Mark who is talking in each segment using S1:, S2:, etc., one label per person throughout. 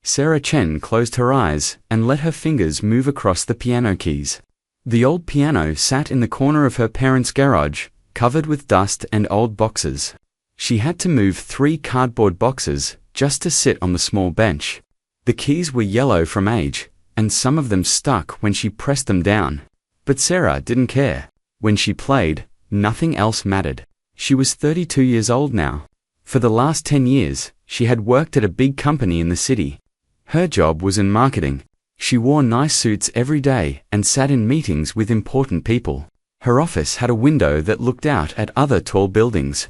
S1: Sarah Chen closed her eyes and let her fingers move across the piano keys. The old piano sat in the corner of her parents' garage, covered with dust and old boxes. She had to move 3 cardboard boxes just to sit on the small bench. The keys were yellow from age, and some of them stuck when she pressed them down. But Sarah didn't care. When she played, nothing else mattered. She was 32 years old now. For the last 10 years, she had worked at a big company in the city. Her job was in marketing. She wore nice suits every day and sat in meetings with important people. Her office had a window that looked out at other tall buildings.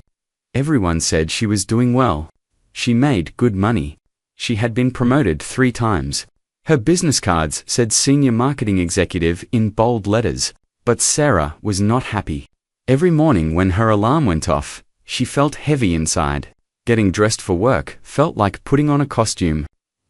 S1: Everyone said she was doing well. She made good money. She had been promoted 3 times. Her business cards said Senior Marketing Executive in bold letters. But Sarah was not happy. Every morning when her alarm went off, she felt heavy inside. Getting dressed for work felt like putting on a costume.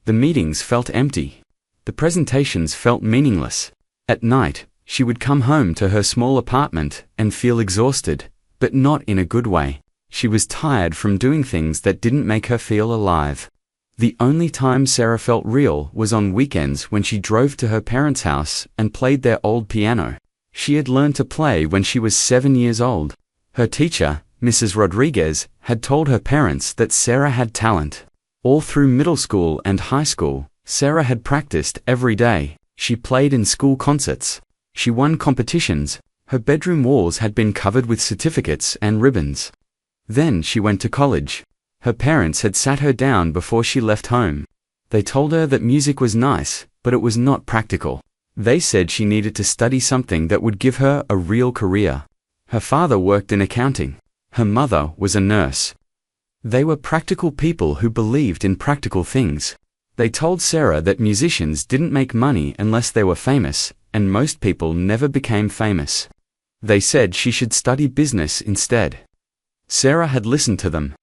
S1: The meetings felt empty. The presentations felt meaningless. At night, she would come home to her small apartment and feel exhausted, but not in a good way. She was tired from doing things that didn't make her feel alive. The only time Sarah felt real was on weekends when she drove to her parents' house and played their old piano. She had learned to play when she was 7 years old. Her teacher, Mrs. Rodriguez, had told her parents that Sarah had talent. All through middle school and high school, Sarah had practiced every day. She played in school concerts. She won competitions. Her bedroom walls had been covered with certificates and ribbons. Then she went to college. Her parents had sat her down before she left home. They told her that music was nice, but it was not practical. They said she needed to study something that would give her a real career. Her father worked in accounting. Her mother was a nurse. They were practical people who believed in practical things. They told Sarah that musicians didn't make money unless they were famous, and most people never became famous. They said she should study business instead. Sarah had listened to them.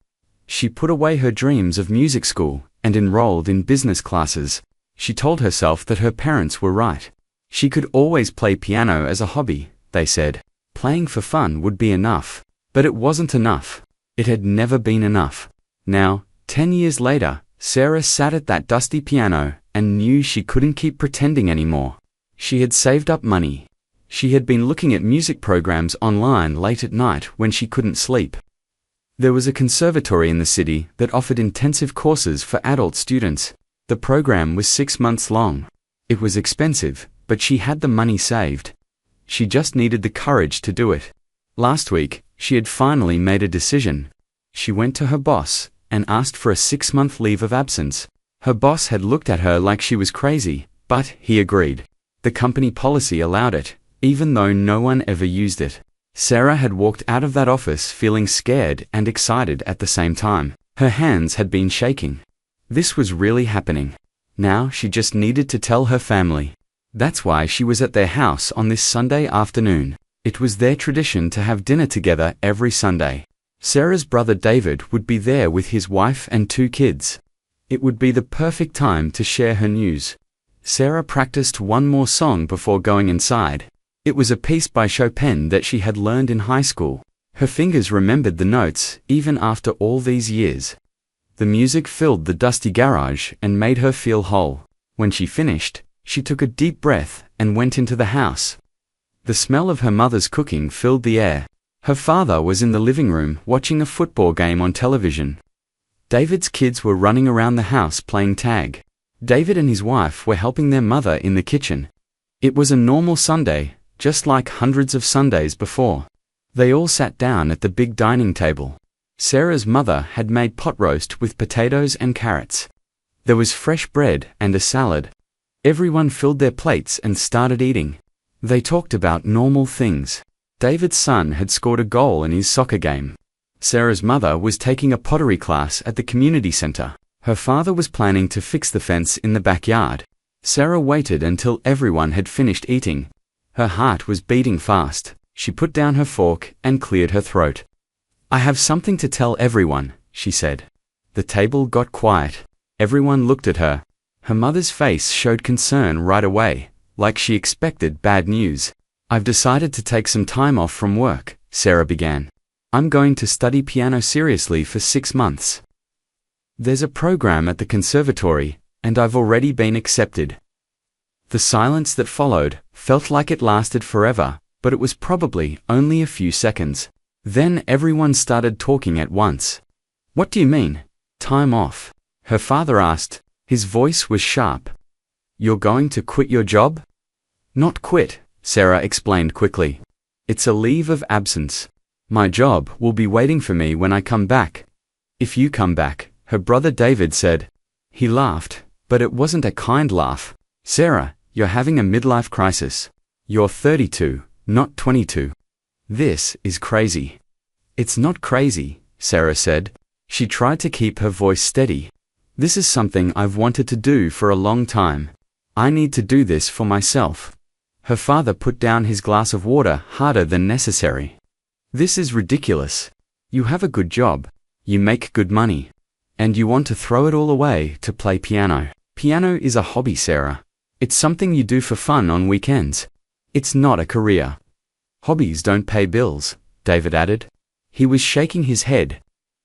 S1: She put away her dreams of music school and enrolled in business classes. She told herself that her parents were right. She could always play piano as a hobby, they said. Playing for fun would be enough. But it wasn't enough. It had never been enough. Now, 10 years later, Sarah sat at that dusty piano and knew she couldn't keep pretending anymore. She had saved up money. She had been looking at music programs online late at night when she couldn't sleep. There was a conservatory in the city that offered intensive courses for adult students. The program was 6 months long. It was expensive, but she had the money saved. She just needed the courage to do it. Last week, she had finally made a decision. She went to her boss and asked for a 6-month leave of absence. Her boss had looked at her like she was crazy, but he agreed. The company policy allowed it, even though no one ever used it. Sarah had walked out of that office feeling scared and excited at the same time. Her hands had been shaking. This was really happening. Now she just needed to tell her family. That's why she was at their house on this Sunday afternoon. It was their tradition to have dinner together every Sunday. Sarah's brother David would be there with his wife and 2 kids. It would be the perfect time to share her news. Sarah practiced one more song before going inside. It was a piece by Chopin that she had learned in high school. Her fingers remembered the notes even after all these years. The music filled the dusty garage and made her feel whole. When she finished, she took a deep breath and went into the house. The smell of her mother's cooking filled the air. Her father was in the living room watching a football game on television. David's kids were running around the house playing tag. David and his wife were helping their mother in the kitchen. It was a normal Sunday, just like hundreds of Sundays before. They all sat down at the big dining table. Sarah's mother had made pot roast with potatoes and carrots. There was fresh bread and a salad. Everyone filled their plates and started eating. They talked about normal things. David's son had scored a goal in his soccer game. Sarah's mother was taking a pottery class at the community center. Her father was planning to fix the fence in the backyard. Sarah waited until everyone had finished eating. Her heart was beating fast. She put down her fork and cleared her throat. "I have something to tell everyone," she said. The table got quiet. Everyone looked at her. Her mother's face showed concern right away, like she expected bad news. "I've decided to take some time off from work," Sarah began. "I'm going to study piano seriously for 6 months. There's a program at the conservatory, and I've already been accepted." The silence that followed felt like it lasted forever, but it was probably only a few seconds. Then everyone started talking at once. "What do you mean? Time off?" her father asked. His voice was sharp. "You're going to quit your job?" "Not quit," Sarah explained quickly. "It's a leave of absence. My job will be waiting for me when I come back." "If you come back," her brother David said. He laughed, but it wasn't a kind laugh. "Sarah, you're having a midlife crisis. You're 32, not 22. This is crazy." "It's not crazy," Sarah said. She tried to keep her voice steady. "This is something I've wanted to do for a long time. I need to do this for myself." Her father put down his glass of water harder than necessary. "This is ridiculous. You have a good job. You make good money. And you want to throw it all away to play piano. Piano is a hobby, Sarah. It's something you do for fun on weekends. It's not a career." "Hobbies don't pay bills," David added. He was shaking his head.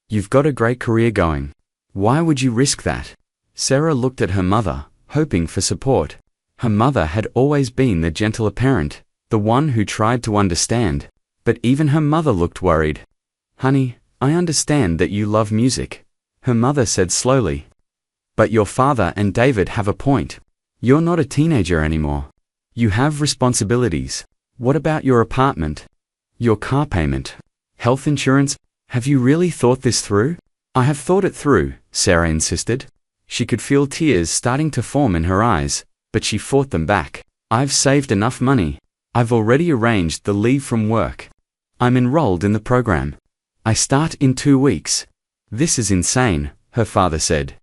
S1: "You've got a great career going. Why would you risk that?" Sarah looked at her mother, hoping for support. Her mother had always been the gentler parent, the one who tried to understand. But even her mother looked worried. "Honey, I understand that you love music," her mother said slowly. "But your father and David have a point. You're not a teenager anymore. You have responsibilities. What about your apartment? Your car payment? Health insurance? Have you really thought this through?" "I have thought it through," Sarah insisted. She could feel tears starting to form in her eyes, but she fought them back. "I've saved enough money. I've already arranged the leave from work. I'm enrolled in the program. I start in 2 weeks." "This is insane," her father said.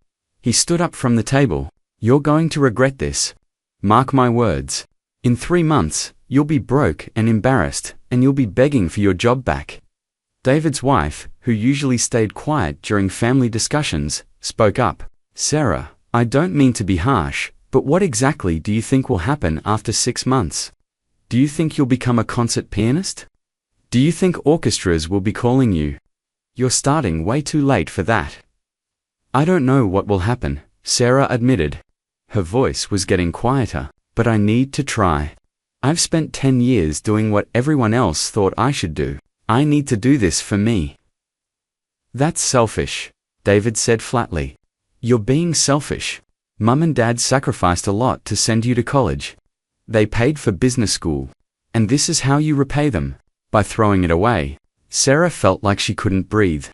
S1: He stood up from the table. "You're going to regret this. Mark my words. In 3 months, you'll be broke and embarrassed, and you'll be begging for your job back." David's wife, who usually stayed quiet during family discussions, spoke up. "Sarah, I don't mean to be harsh, but what exactly do you think will happen after 6 months? Do you think you'll become a concert pianist? Do you think orchestras will be calling you? You're starting way too late for that." "I don't know what will happen," Sarah admitted. Her voice was getting quieter. "But I need to try. I've spent 10 years doing what everyone else thought I should do. I need to do this for me." "That's selfish," David said flatly. "You're being selfish. Mum and Dad sacrificed a lot to send you to college. They paid for business school. And this is how you repay them, by throwing it away." Sarah felt like she couldn't breathe.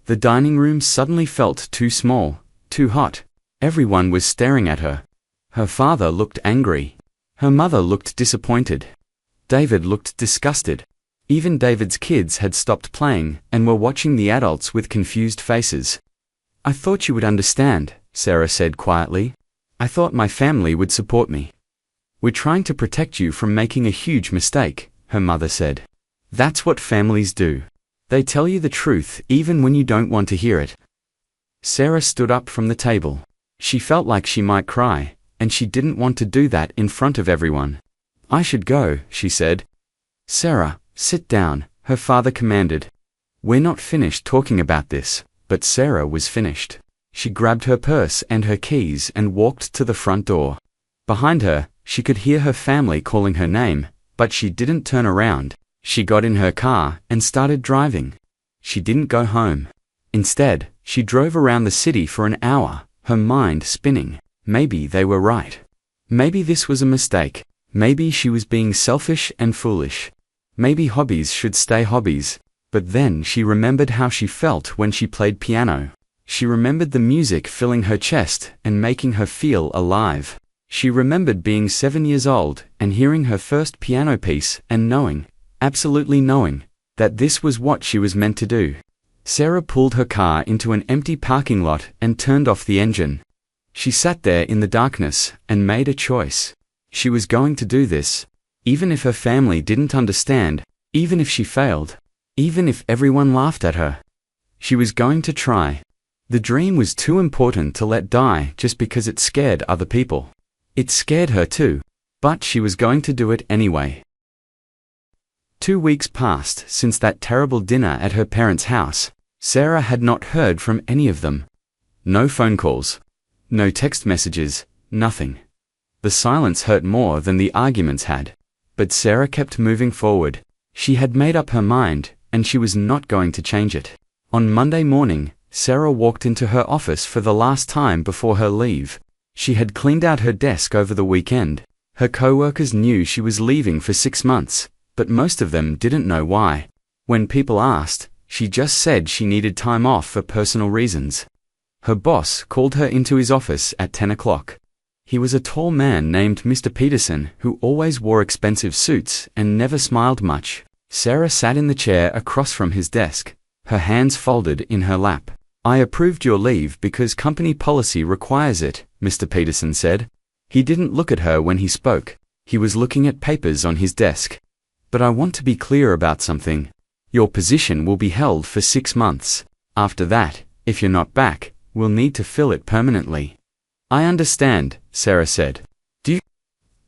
S1: The dining room suddenly felt too small, too hot. Everyone was staring at her. Her father looked angry. Her mother looked disappointed. David looked disgusted. Even David's kids had stopped playing and were watching the adults with confused faces. "I thought you would understand," Sarah said quietly. "I thought my family would support me." "We're trying to protect you from making a huge mistake," her mother said. "That's what families do. They tell you the truth even when you don't want to hear it." Sarah stood up from the table. She felt like she might cry, and she didn't want to do that in front of everyone. "I should go," she said. "Sarah, sit down," her father commanded. "We're not finished talking about this." But Sarah was finished. She grabbed her purse and her keys and walked to the front door. Behind her, she could hear her family calling her name, but she didn't turn around. She got in her car and started driving. She didn't go home. Instead, she drove around the city for an hour, her mind spinning. Maybe they were right. Maybe this was a mistake. Maybe she was being selfish and foolish. Maybe hobbies should stay hobbies. But then she remembered how she felt when she played piano. She remembered the music filling her chest and making her feel alive. She remembered being 7 years old and hearing her first piano piece and knowing, absolutely knowing, that this was what she was meant to do. Sarah pulled her car into an empty parking lot and turned off the engine. She sat there in the darkness and made a choice. She was going to do this, even if her family didn't understand, even if she failed. Even if everyone laughed at her. She was going to try. The dream was too important to let die just because it scared other people. It scared her too, but she was going to do it anyway. 2 weeks passed since that terrible dinner at her parents' house. Sarah had not heard from any of them. No phone calls. No text messages, nothing. The silence hurt more than the arguments had. But Sarah kept moving forward. She had made up her mind, and she was not going to change it. On Monday morning, Sarah walked into her office for the last time before her leave. She had cleaned out her desk over the weekend. Her co-workers knew she was leaving for 6 months, but most of them didn't know why. When people asked, she just said she needed time off for personal reasons. Her boss called her into his office at 10 o'clock. He was a tall man named Mr. Peterson who always wore expensive suits and never smiled much. Sarah sat in the chair across from his desk, her hands folded in her lap. "I approved your leave because company policy requires it," Mr. Peterson said. He didn't look at her when he spoke. He was looking at papers on his desk. "But I want to be clear about something. Your position will be held for 6 months. After that, if you're not back, we'll need to fill it permanently." "I understand," Sarah said. "Do you?"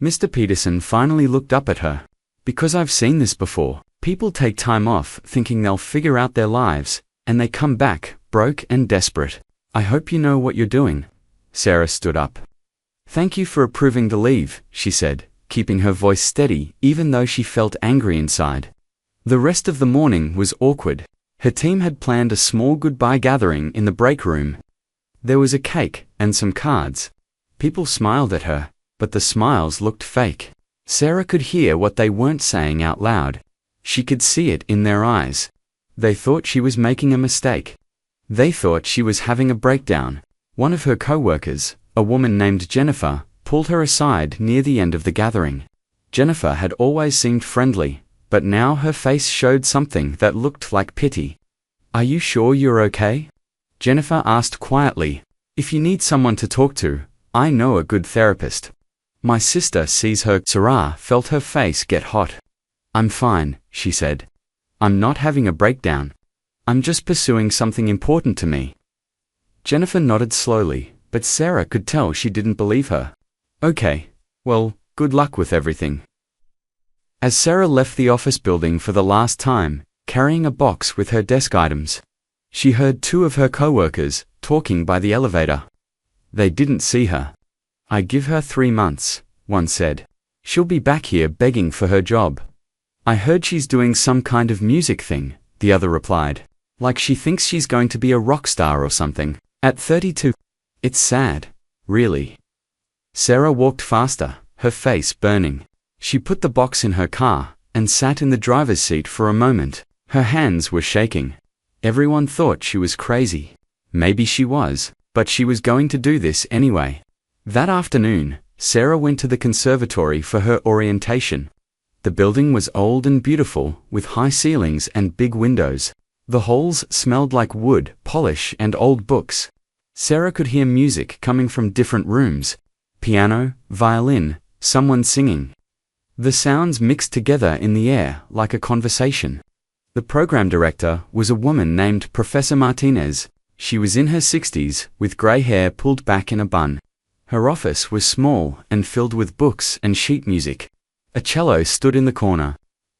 S1: Mr. Peterson finally looked up at her. "Because I've seen this before. People take time off thinking they'll figure out their lives, and they come back, broke and desperate. I hope you know what you're doing." Sarah stood up. "Thank you for approving the leave," she said, keeping her voice steady even though she felt angry inside. The rest of the morning was awkward. Her team had planned a small goodbye gathering in the break room. There was a cake and some cards. People smiled at her, but the smiles looked fake. Sarah could hear what they weren't saying out loud. She could see it in their eyes. They thought she was making a mistake. They thought she was having a breakdown. One of her co-workers, a woman named Jennifer, pulled her aside near the end of the gathering. Jennifer had always seemed friendly, but now her face showed something that looked like pity. "Are you sure you're okay?" Jennifer asked quietly. "If you need someone to talk to, I know a good therapist. My sister sees her." Sarah felt her face get hot. "I'm fine," she said. "I'm not having a breakdown. I'm just pursuing something important to me." Jennifer nodded slowly, but Sarah could tell she didn't believe her. "Okay, well, good luck with everything." As Sarah left the office building for the last time, carrying a box with her desk items, she heard 2 of her co-workers talking by the elevator. They didn't see her. "I give her 3 months," one said. "She'll be back here begging for her job." "I heard she's doing some kind of music thing," the other replied. "Like she thinks she's going to be a rock star or something. At 32. It's sad, really." Sarah walked faster, her face burning. She put the box in her car and sat in the driver's seat for a moment. Her hands were shaking. Everyone thought she was crazy. Maybe she was, but she was going to do this anyway. That afternoon, Sarah went to the conservatory for her orientation. The building was old and beautiful, with high ceilings and big windows. The halls smelled like wood, polish, and old books. Sarah could hear music coming from different rooms. Piano, violin, someone singing. The sounds mixed together in the air like a conversation. The program director was a woman named Professor Martinez. She was in her 60s, with grey hair pulled back in a bun. Her office was small and filled with books and sheet music. A cello stood in the corner.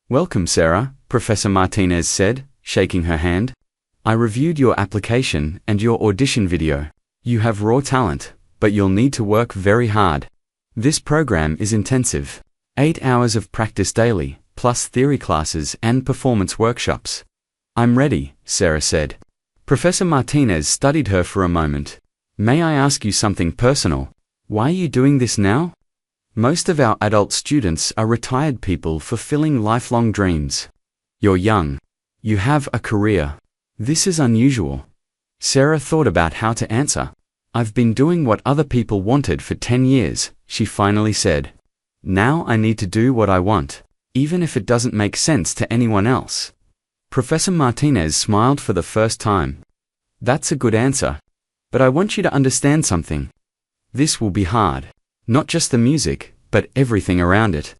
S1: "Welcome, Sarah," Professor Martinez said, shaking her hand. "I reviewed your application and your audition video. You have raw talent, but you'll need to work very hard. This program is intensive. 8 hours of practice daily, plus theory classes and performance workshops." "I'm ready," Sarah said. Professor Martinez studied her for a moment. "May I ask you something personal? Why are you doing this now?" "Most of our adult students are retired people fulfilling lifelong dreams. You're young. You have a career. This is unusual." Sarah thought about how to answer. "I've been doing what other people wanted for 10 years, she finally said. "Now I need to do what I want, even if it doesn't make sense to anyone else." Professor Martinez smiled for the first time. "That's a good answer. But I want you to understand something. This will be hard. Not just the music, but everything around it.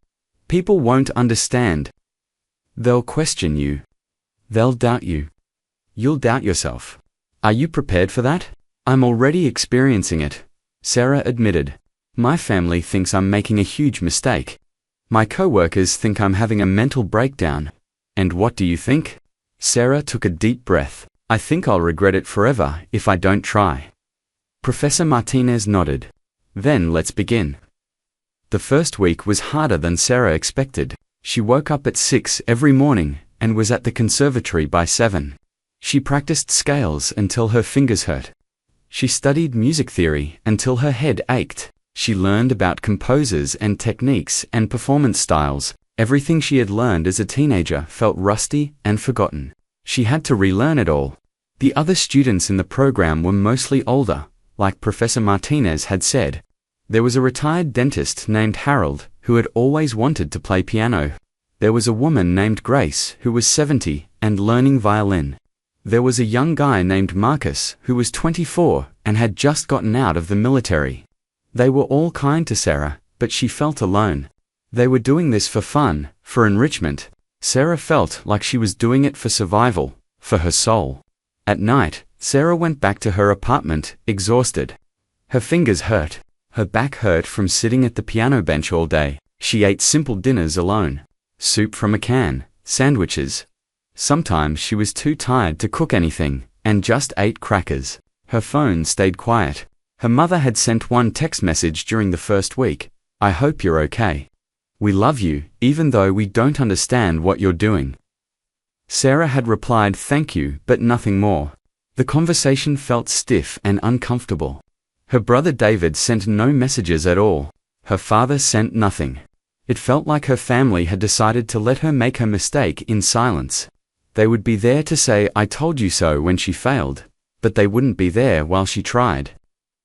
S1: People won't understand. They'll question you. They'll doubt you. You'll doubt yourself. Are you prepared for that?" "I'm already experiencing it," Sarah admitted. "My family thinks I'm making a huge mistake. My co-workers think I'm having a mental breakdown. And what do you think?" Sarah took a deep breath. "I think I'll regret it forever if I don't try." Professor Martinez nodded. Then let's begin. The first week was harder than Sarah expected. She woke up at 6 every morning and was at the conservatory by 7. She practiced scales until her fingers hurt. She studied music theory until her head ached. She learned about composers and techniques and performance styles. Everything she had learned as a teenager felt rusty and forgotten. She had to relearn it all. The other students in the program were mostly older, like Professor Martinez had said. There was a retired dentist named Harold who had always wanted to play piano. There was a woman named Grace who was 70 and learning violin. There was a young guy named Marcus who was 24 and had just gotten out of the military. They were all kind to Sarah, but she felt alone. They were doing this for fun, for enrichment. Sarah felt like she was doing it for survival, for her soul. At night, Sarah went back to her apartment, exhausted. Her fingers hurt. Her back hurt from sitting at the piano bench all day. She ate simple dinners alone. Soup from a can, sandwiches. Sometimes she was too tired to cook anything, and just ate crackers. Her phone stayed quiet. Her mother had sent one text message during the first week. "I hope you're okay. We love you, even though we don't understand what you're doing." Sarah had replied thank you, but nothing more. The conversation felt stiff and uncomfortable. Her brother David sent no messages at all. Her father sent nothing. It felt like her family had decided to let her make her mistake in silence. They would be there to say "I told you so" when she failed, but they wouldn't be there while she tried.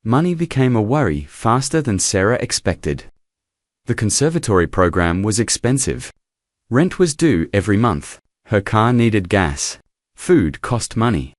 S1: Money became a worry faster than Sarah expected. The conservatory program was expensive. Rent was due every month. Her car needed gas. Food cost money.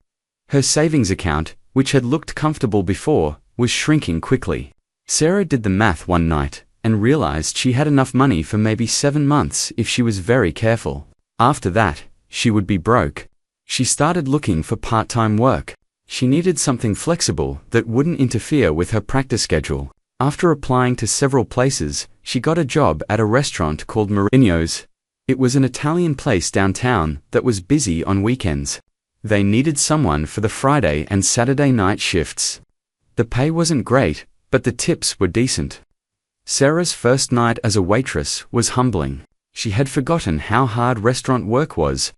S1: Her savings account, which had looked comfortable before, was shrinking quickly. Sarah did the math one night and realized she had enough money for maybe 7 months if she was very careful. After that, she would be broke. She started looking for part-time work. She needed something flexible that wouldn't interfere with her practice schedule. After applying to several places, she got a job at a restaurant called Mourinho's. It was an Italian place downtown that was busy on weekends. They needed someone for the Friday and Saturday night shifts. The pay wasn't great, but the tips were decent. Sarah's first night as a waitress was humbling. She had forgotten how hard restaurant work was.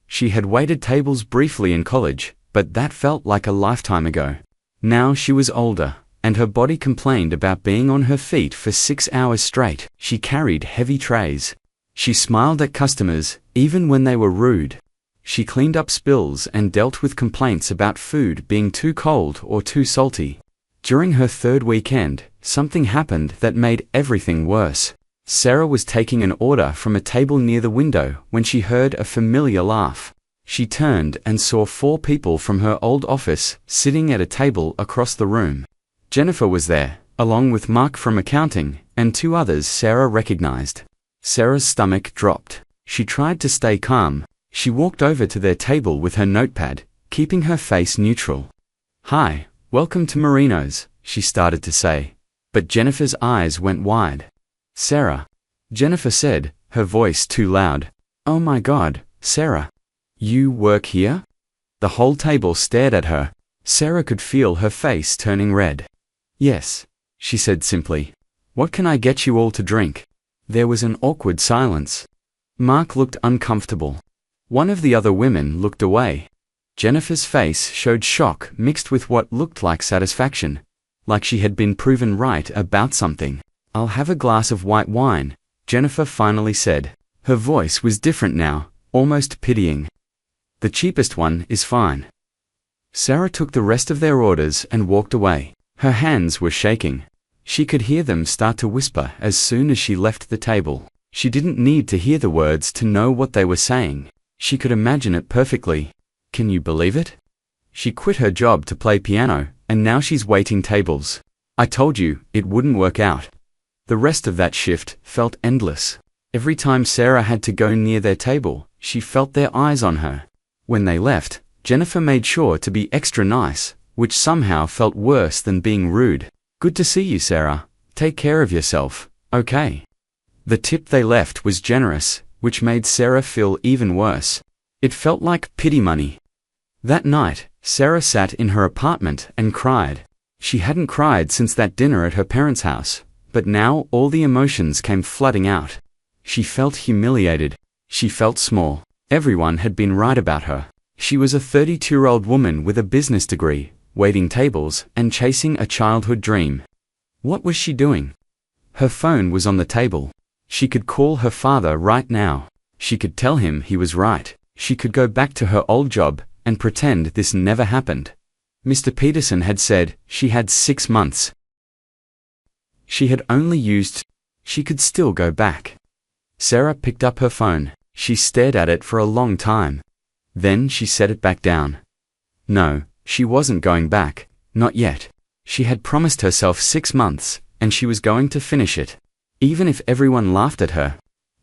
S1: She had waited tables briefly in college, but that felt like a lifetime ago. Now she was older, and her body complained about being on her feet for 6 hours straight. She carried heavy trays. She smiled at customers, even when they were rude. She cleaned up spills and dealt with complaints about food being too cold or too salty. During her third weekend, something happened that made everything worse. Sarah was taking an order from a table near the window when she heard a familiar laugh. She turned and saw 4 people from her old office sitting at a table across the room. Jennifer was there, along with Mark from accounting, and 2 others Sarah recognized. Sarah's stomach dropped. She tried to stay calm. She walked over to their table with her notepad, keeping her face neutral. "Hi, welcome to Marino's," she started to say. But Jennifer's eyes went wide. "Sarah," Jennifer said, her voice too loud. "Oh my God, Sarah. You work here?" The whole table stared at her. Sarah could feel her face turning red. "Yes," she said simply. "What can I get you all to drink?" There was an awkward silence. Mark looked uncomfortable. One of the other women looked away. Jennifer's face showed shock mixed with what looked like satisfaction, like she had been proven right about something. "I'll have a glass of white wine," Jennifer finally said. Her voice was different now, almost pitying. "The cheapest one is fine." Sarah took the rest of their orders and walked away. Her hands were shaking. She could hear them start to whisper as soon as she left the table. She didn't need to hear the words to know what they were saying. She could imagine it perfectly. Can you believe it? She quit her job to play piano, and now she's waiting tables. "I told you, it wouldn't work out." The rest of that shift felt endless. Every time Sarah had to go near their table, she felt their eyes on her. When they left, Jennifer made sure to be extra nice, which somehow felt worse than being rude. "Good to see you, Sarah. Take care of yourself, okay?" The tip they left was generous, which made Sarah feel even worse. It felt like pity money. That night, Sarah sat in her apartment and cried. She hadn't cried since that dinner at her parents' house, but now all the emotions came flooding out. She felt humiliated. She felt small. Everyone had been right about her. She was a 32-year-old woman with a business degree, waiting tables and chasing a childhood dream. What was she doing? Her phone was on the table. She could call her father right now. She could tell him he was right. She could go back to her old job and pretend this never happened. Mr. Peterson had said she had 6 months. She had only used. She could still go back. Sarah picked up her phone. She stared at it for a long time. Then she set it back down. No, she wasn't going back, not yet. She had promised herself 6 months, and she was going to finish it. Even if everyone laughed at her.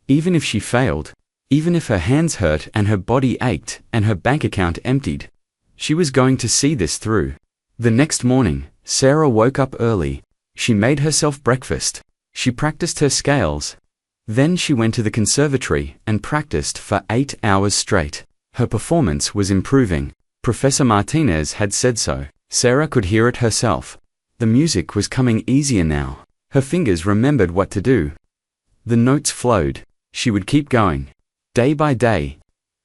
S1: Even if she failed. Even if her hands hurt and her body ached and her bank account emptied. She was going to see this through. The next morning, Sarah woke up early. She made herself breakfast. She practiced her scales. Then she went to the conservatory and practiced for 8 hours straight. Her performance was improving. Professor Martinez had said so. Sarah could hear it herself. The music was coming easier now. Her fingers remembered what to do. The notes flowed. She would keep going. Day by day.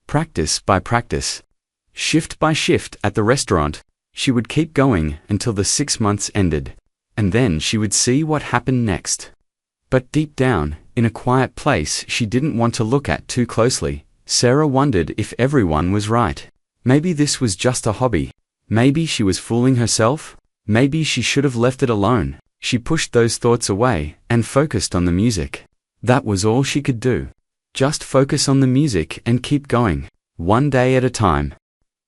S1: Practice by practice. Shift by shift at the restaurant. She would keep going until the 6 months ended. And then she would see what happened next. But deep down, in a quiet place she didn't want to look at too closely, Sarah wondered if everyone was right. Maybe this was just a hobby. Maybe she was fooling herself. Maybe she should have left it alone. She pushed those thoughts away and focused on the music. That was all she could do. Just focus on the music and keep going, one day at a time.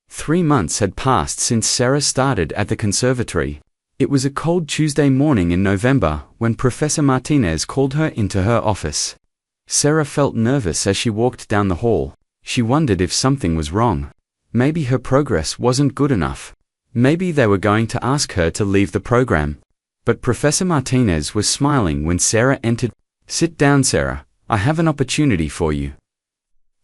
S1: 3 months had passed since Sarah started at the conservatory. It was a cold Tuesday morning in November when Professor Martinez called her into her office. Sarah felt nervous as she walked down the hall. She wondered if something was wrong. Maybe her progress wasn't good enough. Maybe they were going to ask her to leave the program. But Professor Martinez was smiling when Sarah entered. "Sit down, Sarah. I have an opportunity for you."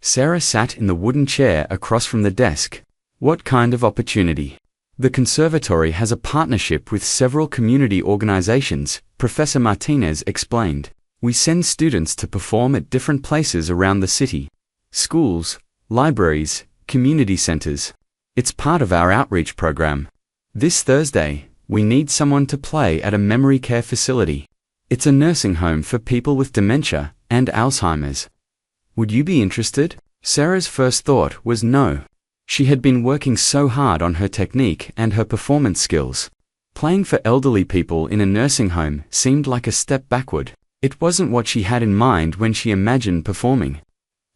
S1: Sarah sat in the wooden chair across from the desk. What kind of opportunity? The conservatory has a partnership with several community organizations, Professor Martinez explained. We send students to perform at different places around the city. Schools, libraries, community centers. It's part of our outreach program. This Thursday, we need someone to play at a memory care facility. It's a nursing home for people with dementia and Alzheimer's. Would you be interested? Sarah's first thought was no. She had been working so hard on her technique and her performance skills. Playing for elderly people in a nursing home seemed like a step backward. It wasn't what she had in mind when she imagined performing.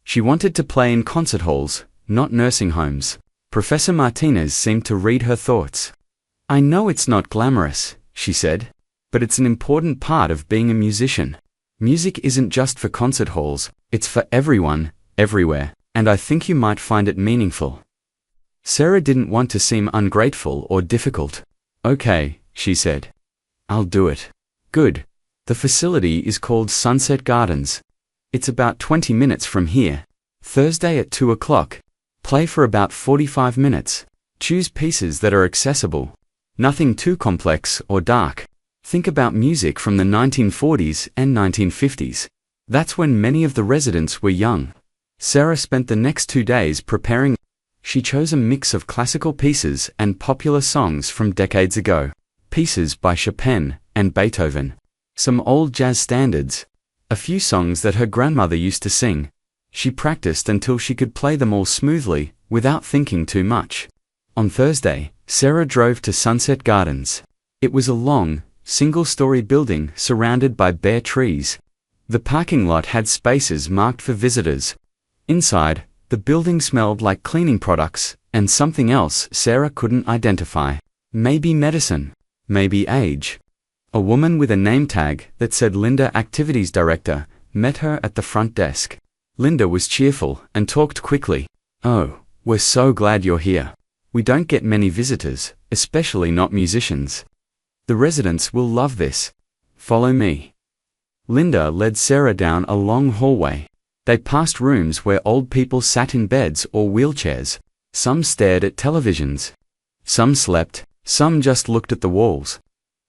S1: She wanted to play in concert halls, not nursing homes. Professor Martinez seemed to read her thoughts. "I know it's not glamorous," she said, "but it's an important part of being a musician. Music isn't just for concert halls, it's for everyone, everywhere, and I think you might find it meaningful." Sarah didn't want to seem ungrateful or difficult. "Okay," she said. "I'll do it." "Good. The facility is called Sunset Gardens. It's about 20 minutes from here. Thursday at 2 o'clock. Play for about 45 minutes. Choose pieces that are accessible. Nothing too complex or dark. Think about music from the 1940s and 1950s. That's when many of the residents were young." Sarah spent the next 2 days preparing. She chose a mix of classical pieces and popular songs from decades ago. Pieces by Chopin and Beethoven. Some old jazz standards. A few songs that her grandmother used to sing. She practiced until she could play them all smoothly, without thinking too much. On Thursday, Sarah drove to Sunset Gardens. It was a long, single-story building surrounded by bare trees. The parking lot had spaces marked for visitors. Inside, the building smelled like cleaning products, and something else Sarah couldn't identify. Maybe medicine. Maybe age. A woman with a name tag that said Linda Activities Director met her at the front desk. Linda was cheerful and talked quickly. "Oh, we're so glad you're here. We don't get many visitors, especially not musicians. The residents will love this. Follow me." Linda led Sarah down a long hallway. They passed rooms where old people sat in beds or wheelchairs. Some stared at televisions. Some slept, some just looked at the walls.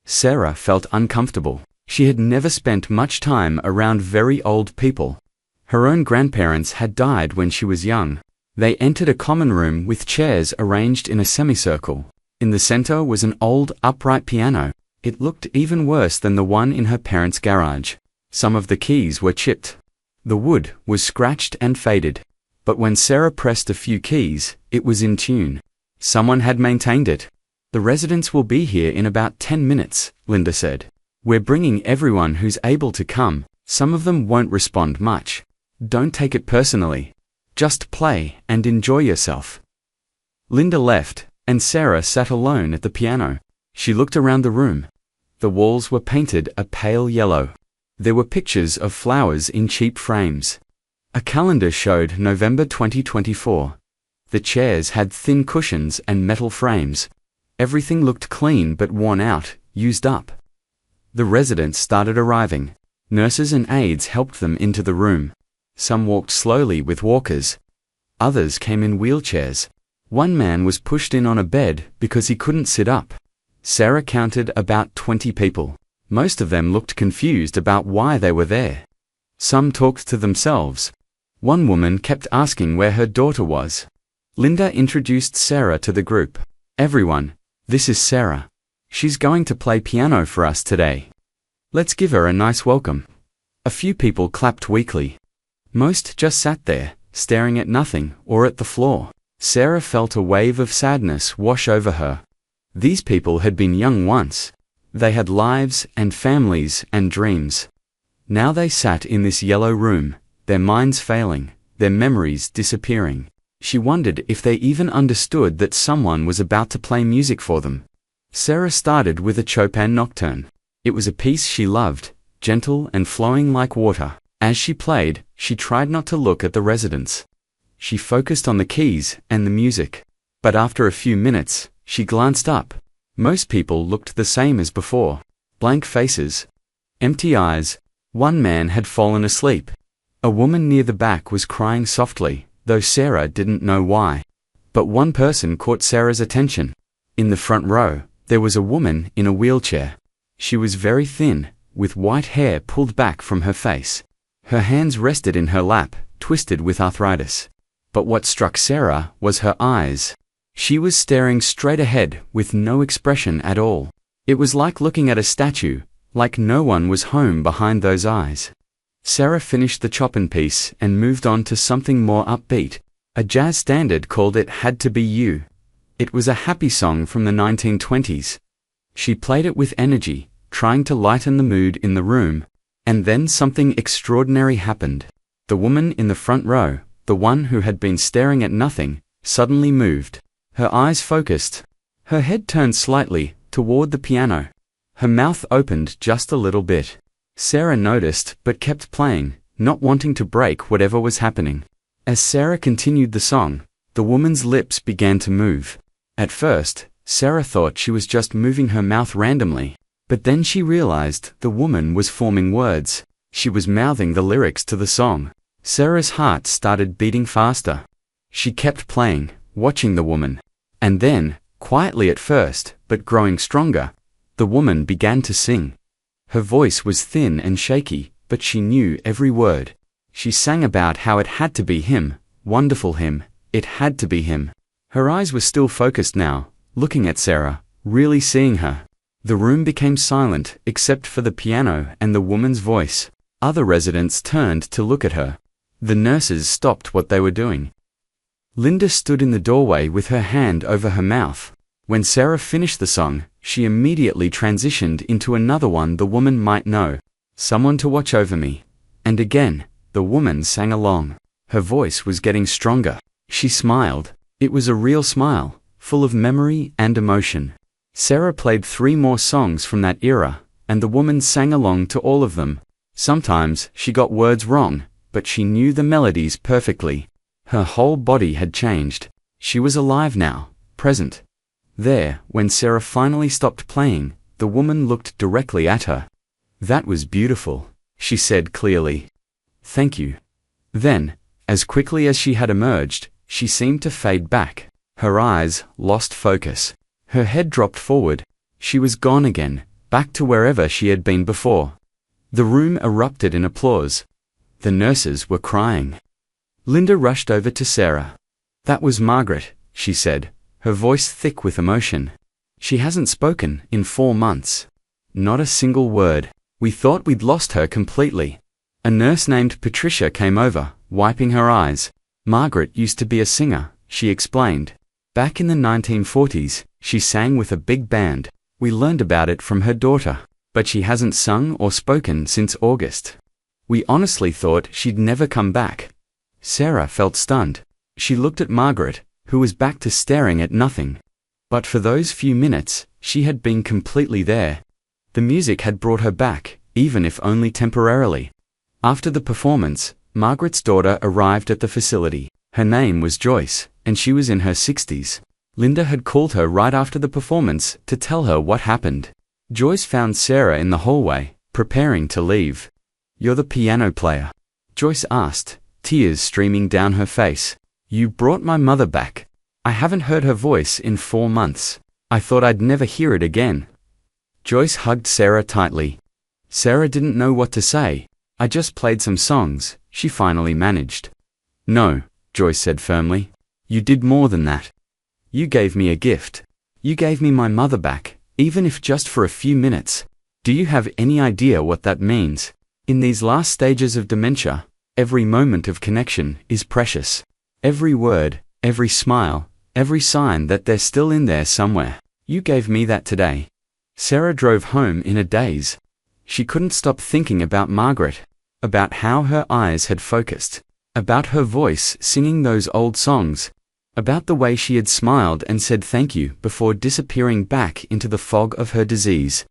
S1: Sarah felt uncomfortable. She had never spent much time around very old people. Her own grandparents had died when she was young. They entered a common room with chairs arranged in a semicircle. In the center was an old, upright piano. It looked even worse than the one in her parents' garage. Some of the keys were chipped. The wood was scratched and faded. But when Sarah pressed a few keys, it was in tune. Someone had maintained it. "The residents will be here in about 10 minutes, Linda said. "We're bringing everyone who's able to come. Some of them won't respond much. Don't take it personally. Just play and enjoy yourself." Linda left, and Sarah sat alone at the piano. She looked around the room. The walls were painted a pale yellow. There were pictures of flowers in cheap frames. A calendar showed November 2024. The chairs had thin cushions and metal frames. Everything looked clean but worn out, used up. The residents started arriving. Nurses and aides helped them into the room. Some walked slowly with walkers. Others came in wheelchairs. One man was pushed in on a bed because he couldn't sit up. Sarah counted about 20 people. Most of them looked confused about why they were there. Some talked to themselves. One woman kept asking where her daughter was. Linda introduced Sarah to the group. "Everyone, this is Sarah. She's going to play piano for us today. Let's give her a nice welcome." A few people clapped weakly. Most just sat there, staring at nothing or at the floor. Sarah felt a wave of sadness wash over her. These people had been young once. They had lives and families and dreams. Now they sat in this yellow room, their minds failing, their memories disappearing. She wondered if they even understood that someone was about to play music for them. Sarah started with a Chopin nocturne. It was a piece she loved, gentle and flowing like water. As she played, she tried not to look at the residents. She focused on the keys and the music. But after a few minutes, she glanced up. Most people looked the same as before. Blank faces. Empty eyes. One man had fallen asleep. A woman near the back was crying softly, though Sarah didn't know why. But one person caught Sarah's attention. In the front row, there was a woman in a wheelchair. She was very thin, with white hair pulled back from her face. Her hands rested in her lap, twisted with arthritis. But what struck Sarah was her eyes. She was staring straight ahead with no expression at all. It was like looking at a statue, like no one was home behind those eyes. Sarah finished the Chopin piece and moved on to something more upbeat. A jazz standard called It Had to Be You. It was a happy song from the 1920s. She played it with energy, trying to lighten the mood in the room. And then something extraordinary happened. The woman in the front row, the one who had been staring at nothing, suddenly moved. Her eyes focused. Her head turned slightly toward the piano. Her mouth opened just a little bit. Sarah noticed but kept playing, not wanting to break whatever was happening. As Sarah continued the song, the woman's lips began to move. At first, Sarah thought she was just moving her mouth randomly. But then she realized the woman was forming words. She was mouthing the lyrics to the song. Sarah's heart started beating faster. She kept playing, watching the woman. And then, quietly at first, but growing stronger, the woman began to sing. Her voice was thin and shaky, but she knew every word. She sang about how it had to be him, wonderful him, it had to be him. Her eyes were still focused now, looking at Sarah, really seeing her. The room became silent except for the piano and the woman's voice. Other residents turned to look at her. The nurses stopped what they were doing. Linda stood in the doorway with her hand over her mouth. When Sarah finished the song, she immediately transitioned into another one the woman might know. "Someone to watch over me." And again, the woman sang along. Her voice was getting stronger. She smiled. It was a real smile, full of memory and emotion. Sarah played 3 more songs from that era, and the woman sang along to all of them. Sometimes she got words wrong, but she knew the melodies perfectly. Her whole body had changed. She was alive now, present. There, when Sarah finally stopped playing, the woman looked directly at her. "That was beautiful," she said clearly. "Thank you." Then, as quickly as she had emerged, she seemed to fade back. Her eyes lost focus. Her head dropped forward. She was gone again, back to wherever she had been before. The room erupted in applause. The nurses were crying. Linda rushed over to Sarah. "That was Margaret," she said, her voice thick with emotion. "She hasn't spoken in 4 months. Not a single word. We thought we'd lost her completely." A nurse named Patricia came over, wiping her eyes. "Margaret used to be a singer," she explained. "Back in the 1940s, she sang with a big band. We learned about it from her daughter, but she hasn't sung or spoken since August. We honestly thought she'd never come back." Sarah felt stunned. She looked at Margaret, who was back to staring at nothing. But for those few minutes, she had been completely there. The music had brought her back, even if only temporarily. After the performance, Margaret's daughter arrived at the facility. Her name was Joyce, and she was in her 60s. Linda had called her right after the performance to tell her what happened. Joyce found Sarah in the hallway, preparing to leave. "You're the piano player?" Joyce asked, tears streaming down her face. "You brought my mother back. I haven't heard her voice in 4 months. I thought I'd never hear it again." Joyce hugged Sarah tightly. Sarah didn't know what to say. "I just played some songs," she finally managed. "No," Joyce said firmly. "You did more than that. You gave me a gift. You gave me my mother back, even if just for a few minutes. Do you have any idea what that means? In these last stages of dementia, every moment of connection is precious. Every word, every smile, every sign that they're still in there somewhere. You gave me that today." Sarah drove home in a daze. She couldn't stop thinking about Margaret, about how her eyes had focused, about her voice singing those old songs, about the way she had smiled and said thank you before disappearing back into the fog of her disease.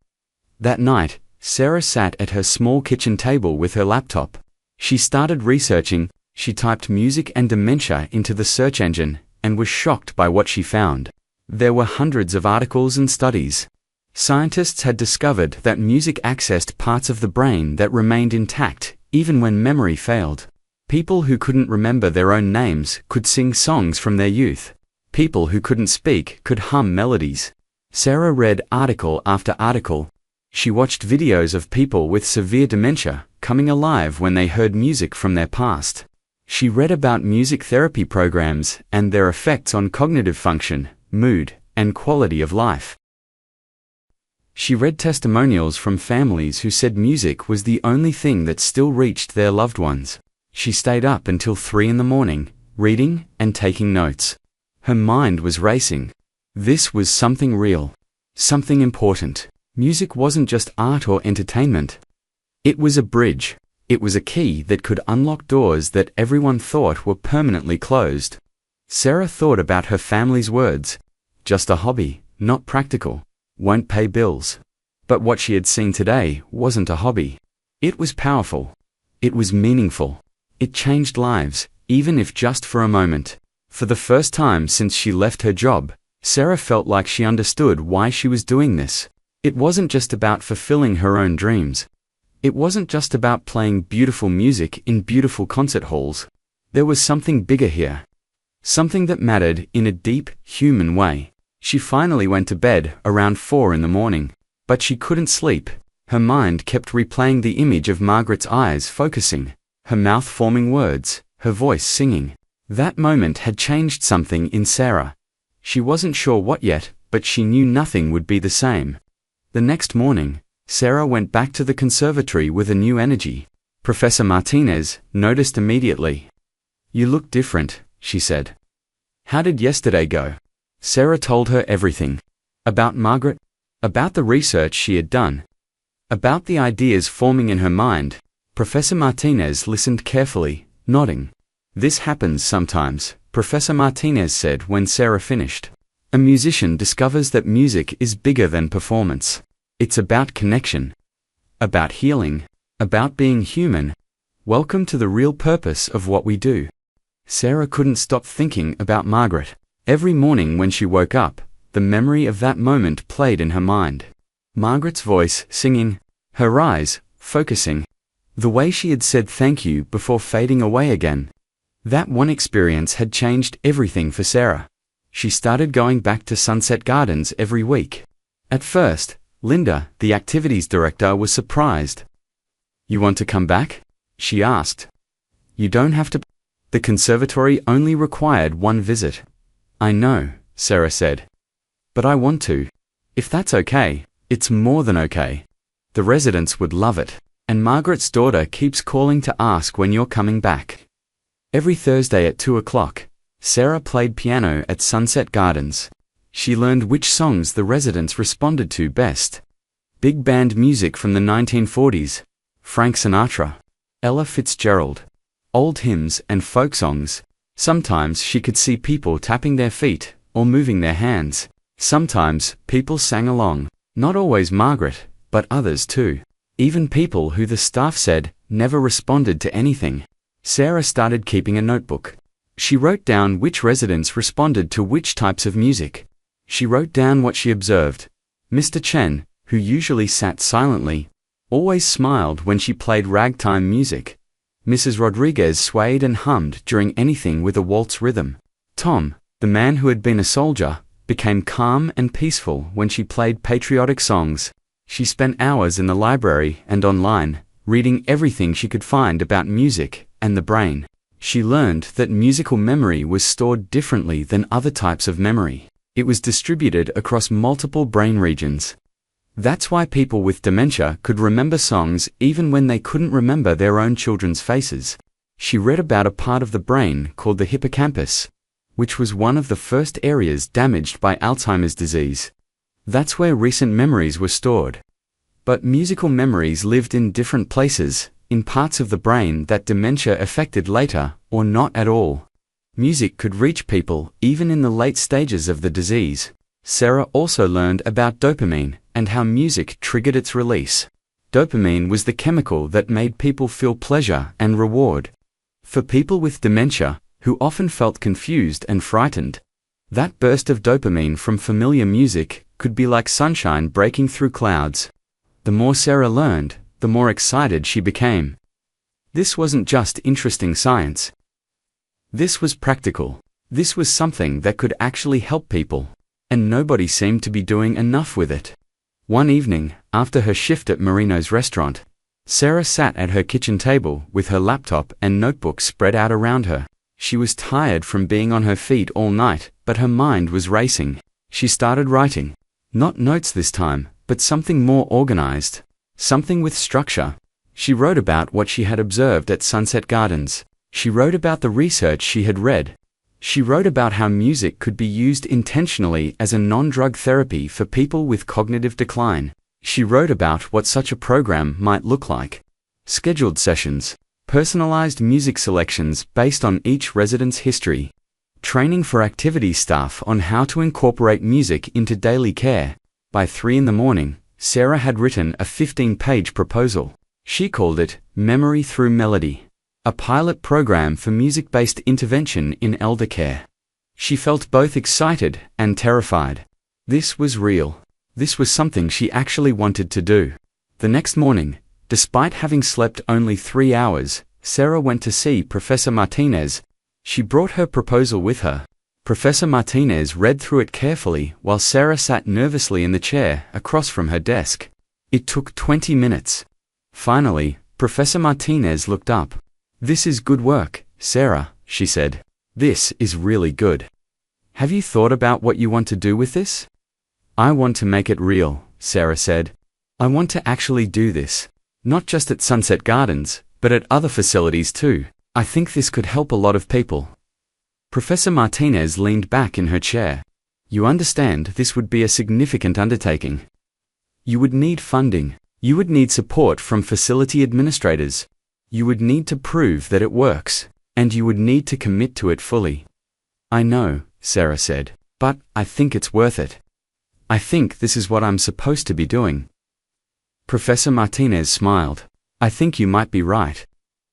S1: That night, Sarah sat at her small kitchen table with her laptop. She started researching. She typed music and dementia into the search engine and was shocked by what she found. There were hundreds of articles and studies. Scientists had discovered that music accessed parts of the brain that remained intact even when memory failed. People who couldn't remember their own names could sing songs from their youth. People who couldn't speak could hum melodies. Sarah read article after article. She watched videos of people with severe dementia coming alive when they heard music from their past. She read about music therapy programs and their effects on cognitive function, mood, and quality of life. She read testimonials from families who said music was the only thing that still reached their loved ones. She stayed up until 3 in the morning, reading and taking notes. Her mind was racing. This was something real, something important. Music wasn't just art or entertainment. It was a bridge. It was a key that could unlock doors that everyone thought were permanently closed. Sarah thought about her family's words. Just a hobby, not practical. Won't pay bills. But what she had seen today wasn't a hobby. It was powerful. It was meaningful. It changed lives, even if just for a moment. For the first time since she left her job, Sarah felt like she understood why she was doing this. It wasn't just about fulfilling her own dreams. It wasn't just about playing beautiful music in beautiful concert halls. There was something bigger here. Something that mattered in a deep, human way. She finally went to bed around 4 in the morning. But she couldn't sleep. Her mind kept replaying the image of Margaret's eyes focusing, her mouth forming words, her voice singing. That moment had changed something in Sarah. She wasn't sure what yet, but she knew nothing would be the same. The next morning, Sarah went back to the conservatory with a new energy. Professor Martinez noticed immediately. "You look different," she said. "How did yesterday go?" Sarah told her everything. About Margaret, about the research she had done, about the ideas forming in her mind. Professor Martinez listened carefully, nodding. "This happens sometimes," Professor Martinez said when Sarah finished. "A musician discovers that music is bigger than performance. It's about connection, about healing, about being human. Welcome to the real purpose of what we do." Sarah couldn't stop thinking about Margaret. Every morning when she woke up, the memory of that moment played in her mind. Margaret's voice singing, her eyes focusing, the way she had said thank you before fading away again. That one experience had changed everything for Sarah. She started going back to Sunset Gardens every week. At first, Linda, the activities director, was surprised. "You want to come back?" she asked. "You don't have to." The conservatory only required one visit. "I know," Sarah said. "But I want to. If that's okay, it's more than okay. The residents would love it. And Margaret's daughter keeps calling to ask when you're coming back." Every Thursday at 2 o'clock, Sarah played piano at Sunset Gardens. She learned which songs the residents responded to best. Big band music from the 1940s, Frank Sinatra, Ella Fitzgerald, old hymns and folk songs. Sometimes she could see people tapping their feet or moving their hands. Sometimes people sang along, not always Margaret, but others too. Even people who the staff said never responded to anything. Sarah started keeping a notebook. She wrote down which residents responded to which types of music. She wrote down what she observed. Mr. Chen, who usually sat silently, always smiled when she played ragtime music. Mrs. Rodriguez swayed and hummed during anything with a waltz rhythm. Tom, the man who had been a soldier, became calm and peaceful when she played patriotic songs. She spent hours in the library and online, reading everything she could find about music and the brain. She learned that musical memory was stored differently than other types of memory. It was distributed across multiple brain regions. That's why people with dementia could remember songs even when they couldn't remember their own children's faces. She read about a part of the brain called the hippocampus, which was one of the first areas damaged by Alzheimer's disease. That's where recent memories were stored. But musical memories lived in different places, in parts of the brain that dementia affected later, or not at all. Music could reach people even in the late stages of the disease. Sarah also learned about dopamine and how music triggered its release. Dopamine was the chemical that made people feel pleasure and reward. For people with dementia, who often felt confused and frightened, that burst of dopamine from familiar music could be like sunshine breaking through clouds. The more Sarah learned, the more excited she became. This wasn't just interesting science. This was practical. This was something that could actually help people. And nobody seemed to be doing enough with it. One evening, after her shift at Marino's restaurant, Sarah sat at her kitchen table with her laptop and notebook spread out around her. She was tired from being on her feet all night, but her mind was racing. She started writing. Not notes this time, but something more organized. Something with structure. She wrote about what she had observed at Sunset Gardens. She wrote about the research she had read. She wrote about how music could be used intentionally as a non-drug therapy for people with cognitive decline. She wrote about what such a program might look like. Scheduled sessions. Personalized music selections based on each resident's history. Training for activity staff on how to incorporate music into daily care. By 3 in the morning, Sarah had written a 15-page proposal. She called it Memory Through Melody, a pilot program for music-based intervention in elder care. She felt both excited and terrified. This was real. This was something she actually wanted to do. The next morning, despite having slept only 3 hours, Sarah went to see Professor Martinez. She brought her proposal with her. Professor Martinez read through it carefully while Sarah sat nervously in the chair across from her desk. It took 20 minutes. Finally, Professor Martinez looked up. "This is good work, Sarah," she said. "This is really good. Have you thought about what you want to do with this?" "I want to make it real," Sarah said. "I want to actually do this. Not just at Sunset Gardens, but at other facilities too. I think this could help a lot of people." Professor Martinez leaned back in her chair. "You understand this would be a significant undertaking. You would need funding. You would need support from facility administrators. You would need to prove that it works, and you would need to commit to it fully." "I know," Sarah said, "but I think it's worth it. I think this is what I'm supposed to be doing." Professor Martinez smiled. "I think you might be right.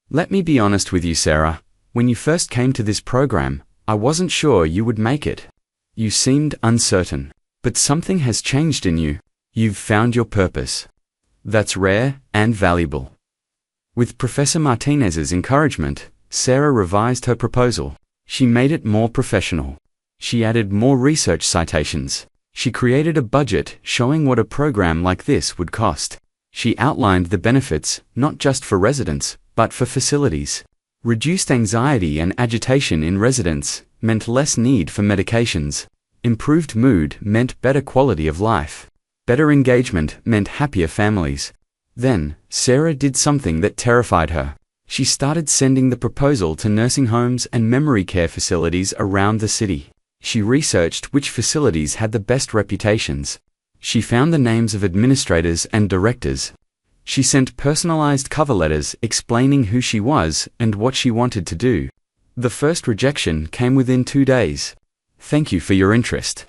S1: Let me be honest with you, Sarah. When you first came to this program, I wasn't sure you would make it. You seemed uncertain. But something has changed in you. You've found your purpose. That's rare and valuable." With Professor Martinez's encouragement, Sarah revised her proposal. She made it more professional. She added more research citations. She created a budget showing what a program like this would cost. She outlined the benefits, not just for residents, but for facilities. Reduced anxiety and agitation in residents meant less need for medications. Improved mood meant better quality of life. Better engagement meant happier families. Then, Sarah did something that terrified her. She started sending the proposal to nursing homes and memory care facilities around the city. She researched which facilities had the best reputations. She found the names of administrators and directors. She sent personalized cover letters explaining who she was and what she wanted to do. The first rejection came within 2 days. "Thank you for your interest.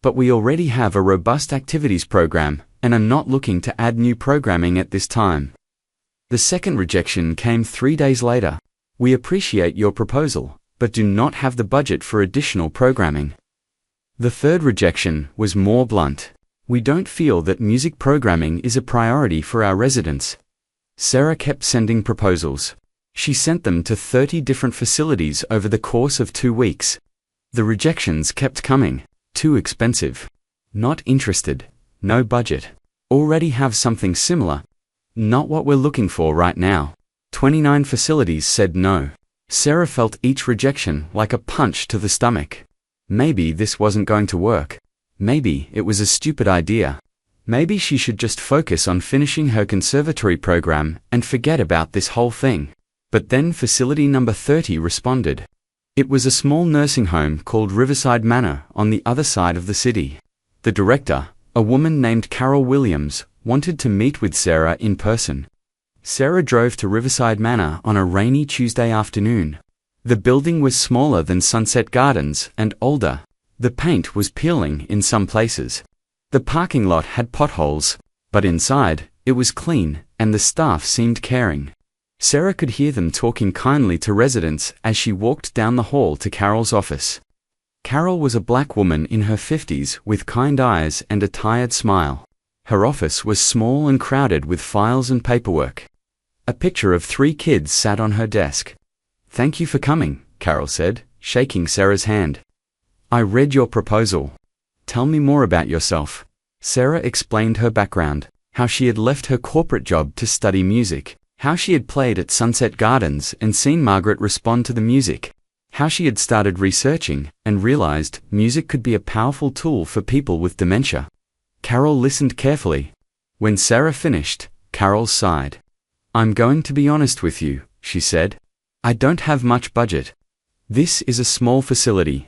S1: But we already have a robust activities program and are not looking to add new programming at this time." The second rejection came 3 days later. "We appreciate your proposal, but do not have the budget for additional programming." The third rejection was more blunt. "We don't feel that music programming is a priority for our residents." Sarah kept sending proposals. She sent them to 30 different facilities over the course of 2 weeks. The rejections kept coming. "Too expensive." "Not interested." "No budget." "Already have something similar." "Not what we're looking for right now." 29 facilities said no. Sarah felt each rejection like a punch to the stomach. Maybe this wasn't going to work. Maybe it was a stupid idea. Maybe she should just focus on finishing her conservatory program and forget about this whole thing. But then facility number 30 responded. It was a small nursing home called Riverside Manor on the other side of the city. The director, a woman named Carol Williams, wanted to meet with Sarah in person. Sarah drove to Riverside Manor on a rainy Tuesday afternoon. The building was smaller than Sunset Gardens and older. The paint was peeling in some places. The parking lot had potholes, but inside, it was clean, and the staff seemed caring. Sarah could hear them talking kindly to residents as she walked down the hall to Carol's office. Carol was a black woman in her 50s with kind eyes and a tired smile. Her office was small and crowded with files and paperwork. A picture of 3 kids sat on her desk. "Thank you for coming," Carol said, shaking Sarah's hand. "I read your proposal. Tell me more about yourself." Sarah explained her background, how she had left her corporate job to study music, how she had played at Sunset Gardens and seen Margaret respond to the music, how she had started researching and realized music could be a powerful tool for people with dementia. Carol listened carefully. When Sarah finished, Carol sighed. "I'm going to be honest with you," she said. "I don't have much budget. This is a small facility.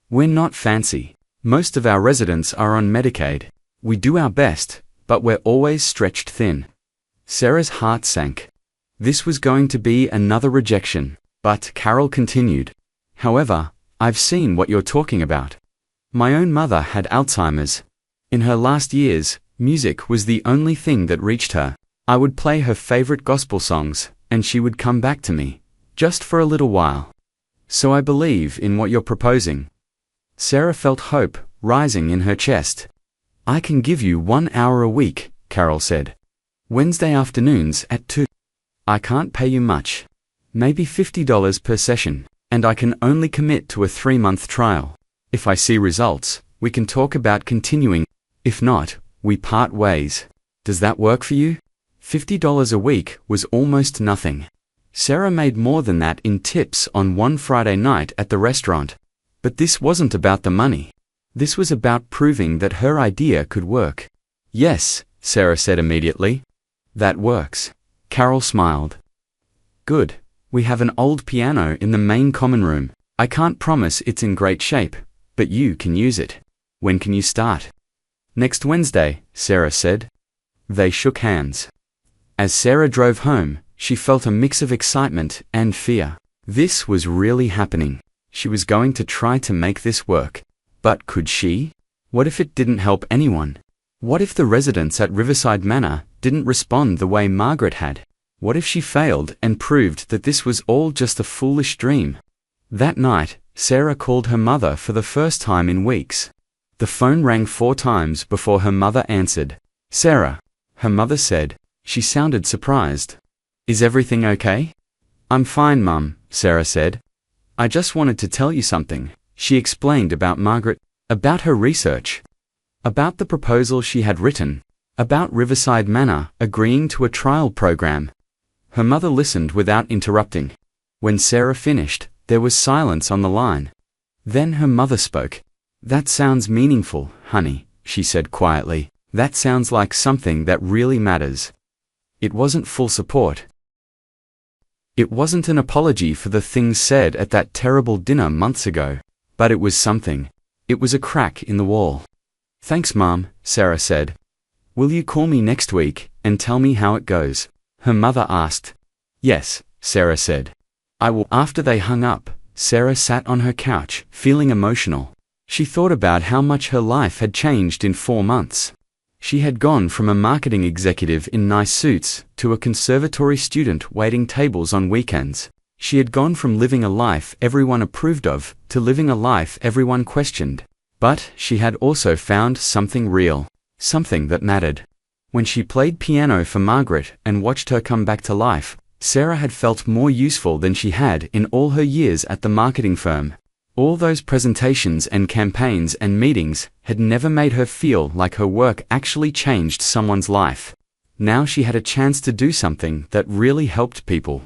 S1: We're not fancy. Most of our residents are on Medicaid. We do our best, but we're always stretched thin." Sarah's heart sank. This was going to be another rejection, but Carol continued. "However, I've seen what you're talking about. My own mother had Alzheimer's. In her last years, music was the only thing that reached her. I would play her favorite gospel songs, and she would come back to me, just for a little while. So I believe in what you're proposing." Sarah felt hope rising in her chest. "I can give you 1 hour a week," Carol said. "Wednesday afternoons at 2. I can't pay you much. Maybe $50 per session, and I can only commit to a 3-month trial. If I see results, we can talk about continuing. If not, we part ways. Does that work for you?" $50 a week was almost nothing. Sarah made more than that in tips on one Friday night at the restaurant. But this wasn't about the money. This was about proving that her idea could work. "Yes," Sarah said immediately. "That works." Carol smiled. "Good. We have an old piano in the main common room. I can't promise it's in great shape, but you can use it. When can you start?" "Next Wednesday," Sarah said. They shook hands. As Sarah drove home, she felt a mix of excitement and fear. This was really happening. She was going to try to make this work. But could she? What if it didn't help anyone? What if the residents at Riverside Manor didn't respond the way Margaret had? What if she failed and proved that this was all just a foolish dream? That night, Sarah called her mother for the first time in weeks. The phone rang 4 times before her mother answered. "Sarah," her mother said. She sounded surprised. "Is everything okay?" "I'm fine, Mum," Sarah said. "I just wanted to tell you something." She explained about Margaret, about her research. About the proposal she had written. About Riverside Manor agreeing to a trial program. Her mother listened without interrupting. When Sarah finished, there was silence on the line. Then her mother spoke. "That sounds meaningful, honey," she said quietly. "That sounds like something that really matters." It wasn't full support. It wasn't an apology for the things said at that terrible dinner months ago. But it was something. It was a crack in the wall. "Thanks, Mom," Sarah said. "Will you call me next week and tell me how it goes?" her mother asked. "Yes," Sarah said. "I will." After they hung up, Sarah sat on her couch, feeling emotional. She thought about how much her life had changed in 4 months. She had gone from a marketing executive in nice suits to a conservatory student waiting tables on weekends. She had gone from living a life everyone approved of to living a life everyone questioned. But she had also found something real, something that mattered. When she played piano for Margaret and watched her come back to life, Sarah had felt more useful than she had in all her years at the marketing firm. All those presentations and campaigns and meetings had never made her feel like her work actually changed someone's life. Now she had a chance to do something that really helped people.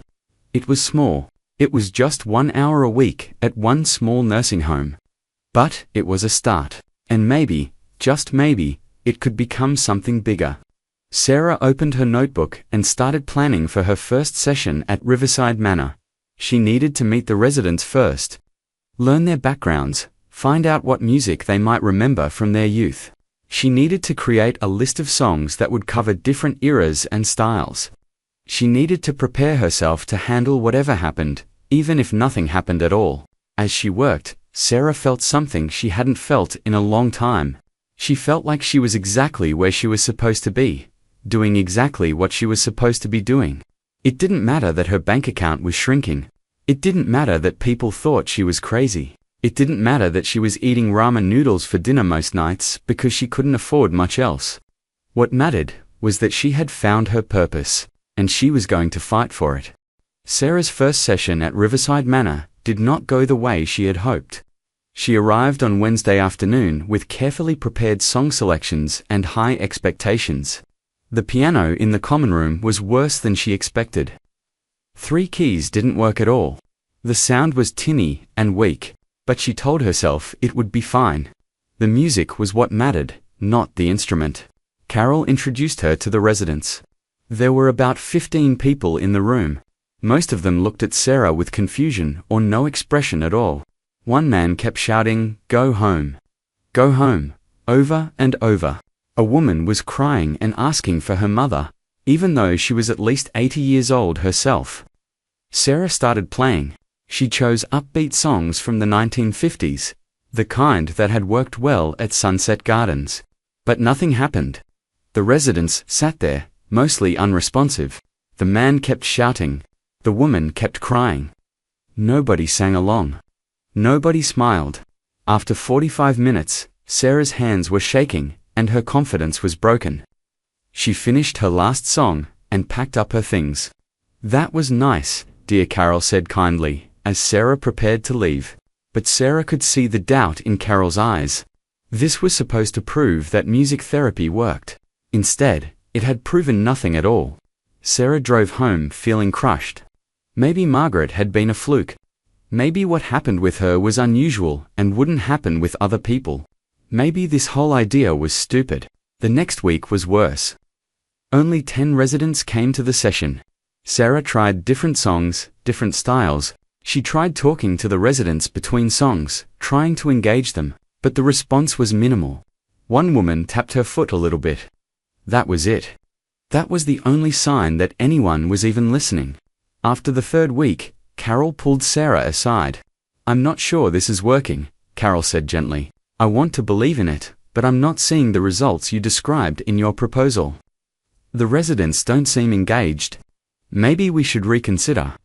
S1: It was small. It was just 1 hour a week at one small nursing home. But it was a start. And maybe, just maybe, it could become something bigger. Sarah opened her notebook and started planning for her first session at Riverside Manor. She needed to meet the residents first. Learn their backgrounds, find out what music they might remember from their youth. She needed to create a list of songs that would cover different eras and styles. She needed to prepare herself to handle whatever happened, even if nothing happened at all. As she worked, Sarah felt something she hadn't felt in a long time. She felt like she was exactly where she was supposed to be, doing exactly what she was supposed to be doing. It didn't matter that her bank account was shrinking. It didn't matter that people thought she was crazy. It didn't matter that she was eating ramen noodles for dinner most nights because she couldn't afford much else. What mattered was that she had found her purpose, and she was going to fight for it. Sarah's first session at Riverside Manor did not go the way she had hoped. She arrived on Wednesday afternoon with carefully prepared song selections and high expectations. The piano in the common room was worse than she expected. 3 keys didn't work at all. The sound was tinny and weak, but she told herself it would be fine. The music was what mattered, not the instrument. Carol introduced her to the residents. There were about 15 people in the room. Most of them looked at Sarah with confusion or no expression at all. One man kept shouting, "Go home. Go home," over and over. A woman was crying and asking for her mother, even though she was at least 80 years old herself. Sarah started playing. She chose upbeat songs from the 1950s, the kind that had worked well at Sunset Gardens. But nothing happened. The residents sat there, mostly unresponsive. The man kept shouting. The woman kept crying. Nobody sang along. Nobody smiled. After 45 minutes, Sarah's hands were shaking, and her confidence was broken. She finished her last song, and packed up her things. "That was nice, dear," Carol said kindly, as Sarah prepared to leave. But Sarah could see the doubt in Carol's eyes. This was supposed to prove that music therapy worked. Instead, it had proven nothing at all. Sarah drove home feeling crushed. Maybe Margaret had been a fluke. Maybe what happened with her was unusual and wouldn't happen with other people. Maybe this whole idea was stupid. The next week was worse. Only 10 residents came to the session. Sarah tried different songs, different styles. She tried talking to the residents between songs, trying to engage them, but the response was minimal. One woman tapped her foot a little bit. That was it. That was the only sign that anyone was even listening. After the 3rd week, Carol pulled Sarah aside. "I'm not sure this is working," Carol said gently. "I want to believe in it, but I'm not seeing the results you described in your proposal. The residents don't seem engaged. Maybe we should reconsider."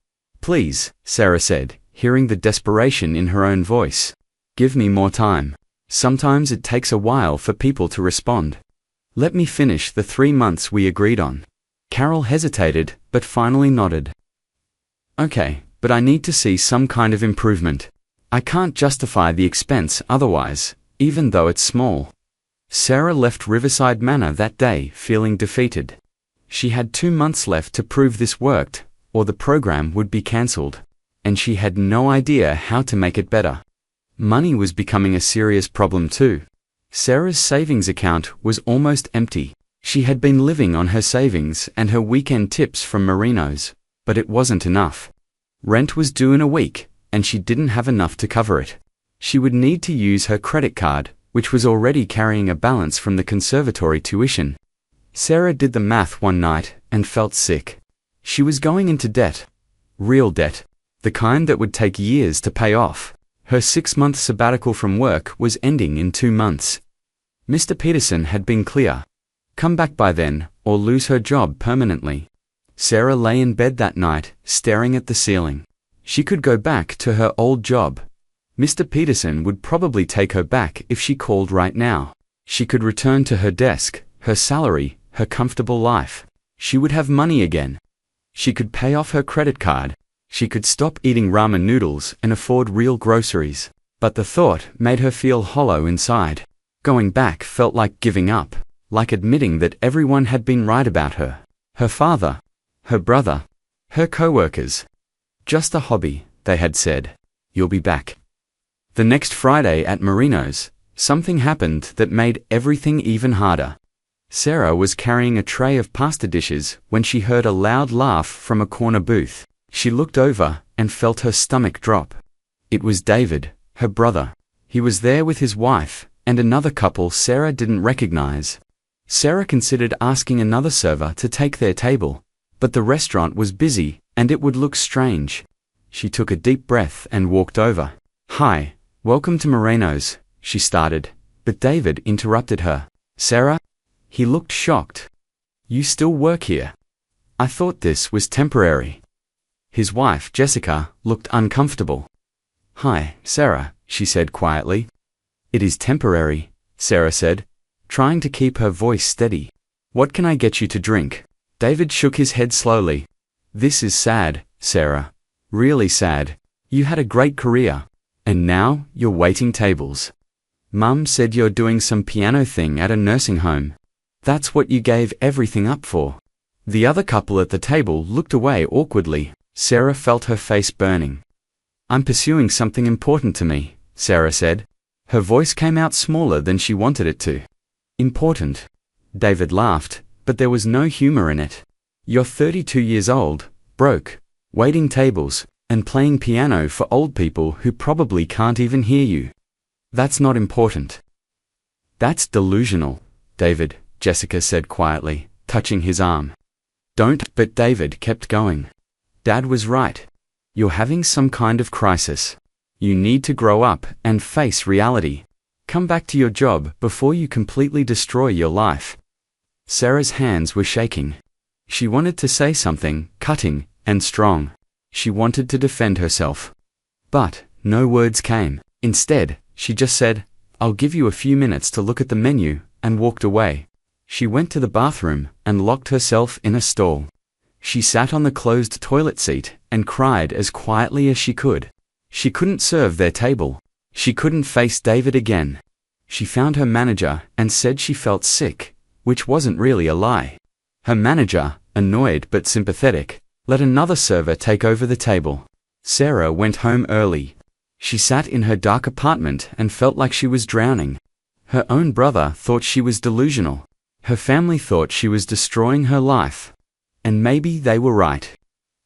S1: "Please," Sarah said, hearing the desperation in her own voice. "Give me more time. Sometimes it takes a while for people to respond. Let me finish the 3 months we agreed on." Carol hesitated, but finally nodded. "Okay, but I need to see some kind of improvement. I can't justify the expense otherwise, even though it's small." Sarah left Riverside Manor that day feeling defeated. She had 2 months left to prove this worked, or the program would be cancelled, and she had no idea how to make it better. Money was becoming a serious problem too. Sarah's savings account was almost empty. She had been living on her savings and her weekend tips from Marino's, but it wasn't enough. Rent was due in a week, and she didn't have enough to cover it. She would need to use her credit card, which was already carrying a balance from the conservatory tuition. Sarah did the math one night and felt sick. She was going into debt. Real debt. The kind that would take years to pay off. Her 6-month sabbatical from work was ending in 2 months. Mr. Peterson had been clear. Come back by then, or lose her job permanently. Sarah lay in bed that night, staring at the ceiling. She could go back to her old job. Mr. Peterson would probably take her back if she called right now. She could return to her desk, her salary, her comfortable life. She would have money again. She could pay off her credit card. She could stop eating ramen noodles and afford real groceries. But the thought made her feel hollow inside. Going back felt like giving up, like admitting that everyone had been right about her. Her father, her brother, her co-workers. Just a hobby, they had said. You'll be back. The next Friday at Marino's, something happened that made everything even harder. Sarah was carrying a tray of pasta dishes when she heard a loud laugh from a corner booth. She looked over and felt her stomach drop. It was David, her brother. He was there with his wife and another couple Sarah didn't recognize. Sarah considered asking another server to take their table, but the restaurant was busy and it would look strange. She took a deep breath and walked over. Hi, welcome to Moreno's, she started, but David interrupted her. Sarah? He looked shocked. You still work here? I thought this was temporary. His wife, Jessica, looked uncomfortable. Hi, Sarah, she said quietly. It is temporary, Sarah said, trying to keep her voice steady. What can I get you to drink? David shook his head slowly. This is sad, Sarah. Really sad. You had a great career. And now, you're waiting tables. Mum said you're doing some piano thing at a nursing home. That's what you gave everything up for. The other couple at the table looked away awkwardly. Sarah felt her face burning. I'm pursuing something important to me, Sarah said. Her voice came out smaller than she wanted it to. Important. David laughed, but there was no humor in it. You're 32 years old, broke, waiting tables, and playing piano for old people who probably can't even hear you. That's not important. That's delusional, David, Jessica said quietly, touching his arm. Don't, but David kept going. Dad was right. You're having some kind of crisis. You need to grow up and face reality. Come back to your job before you completely destroy your life. Sarah's hands were shaking. She wanted to say something cutting and strong. She wanted to defend herself. But no words came. Instead, she just said, I'll give you a few minutes to look at the menu, and walked away. She went to the bathroom and locked herself in a stall. She sat on the closed toilet seat and cried as quietly as she could. She couldn't serve their table. She couldn't face David again. She found her manager and said she felt sick, which wasn't really a lie. Her manager, annoyed but sympathetic, let another server take over the table. Sarah went home early. She sat in her dark apartment and felt like she was drowning. Her own brother thought she was delusional. Her family thought she was destroying her life. And maybe they were right.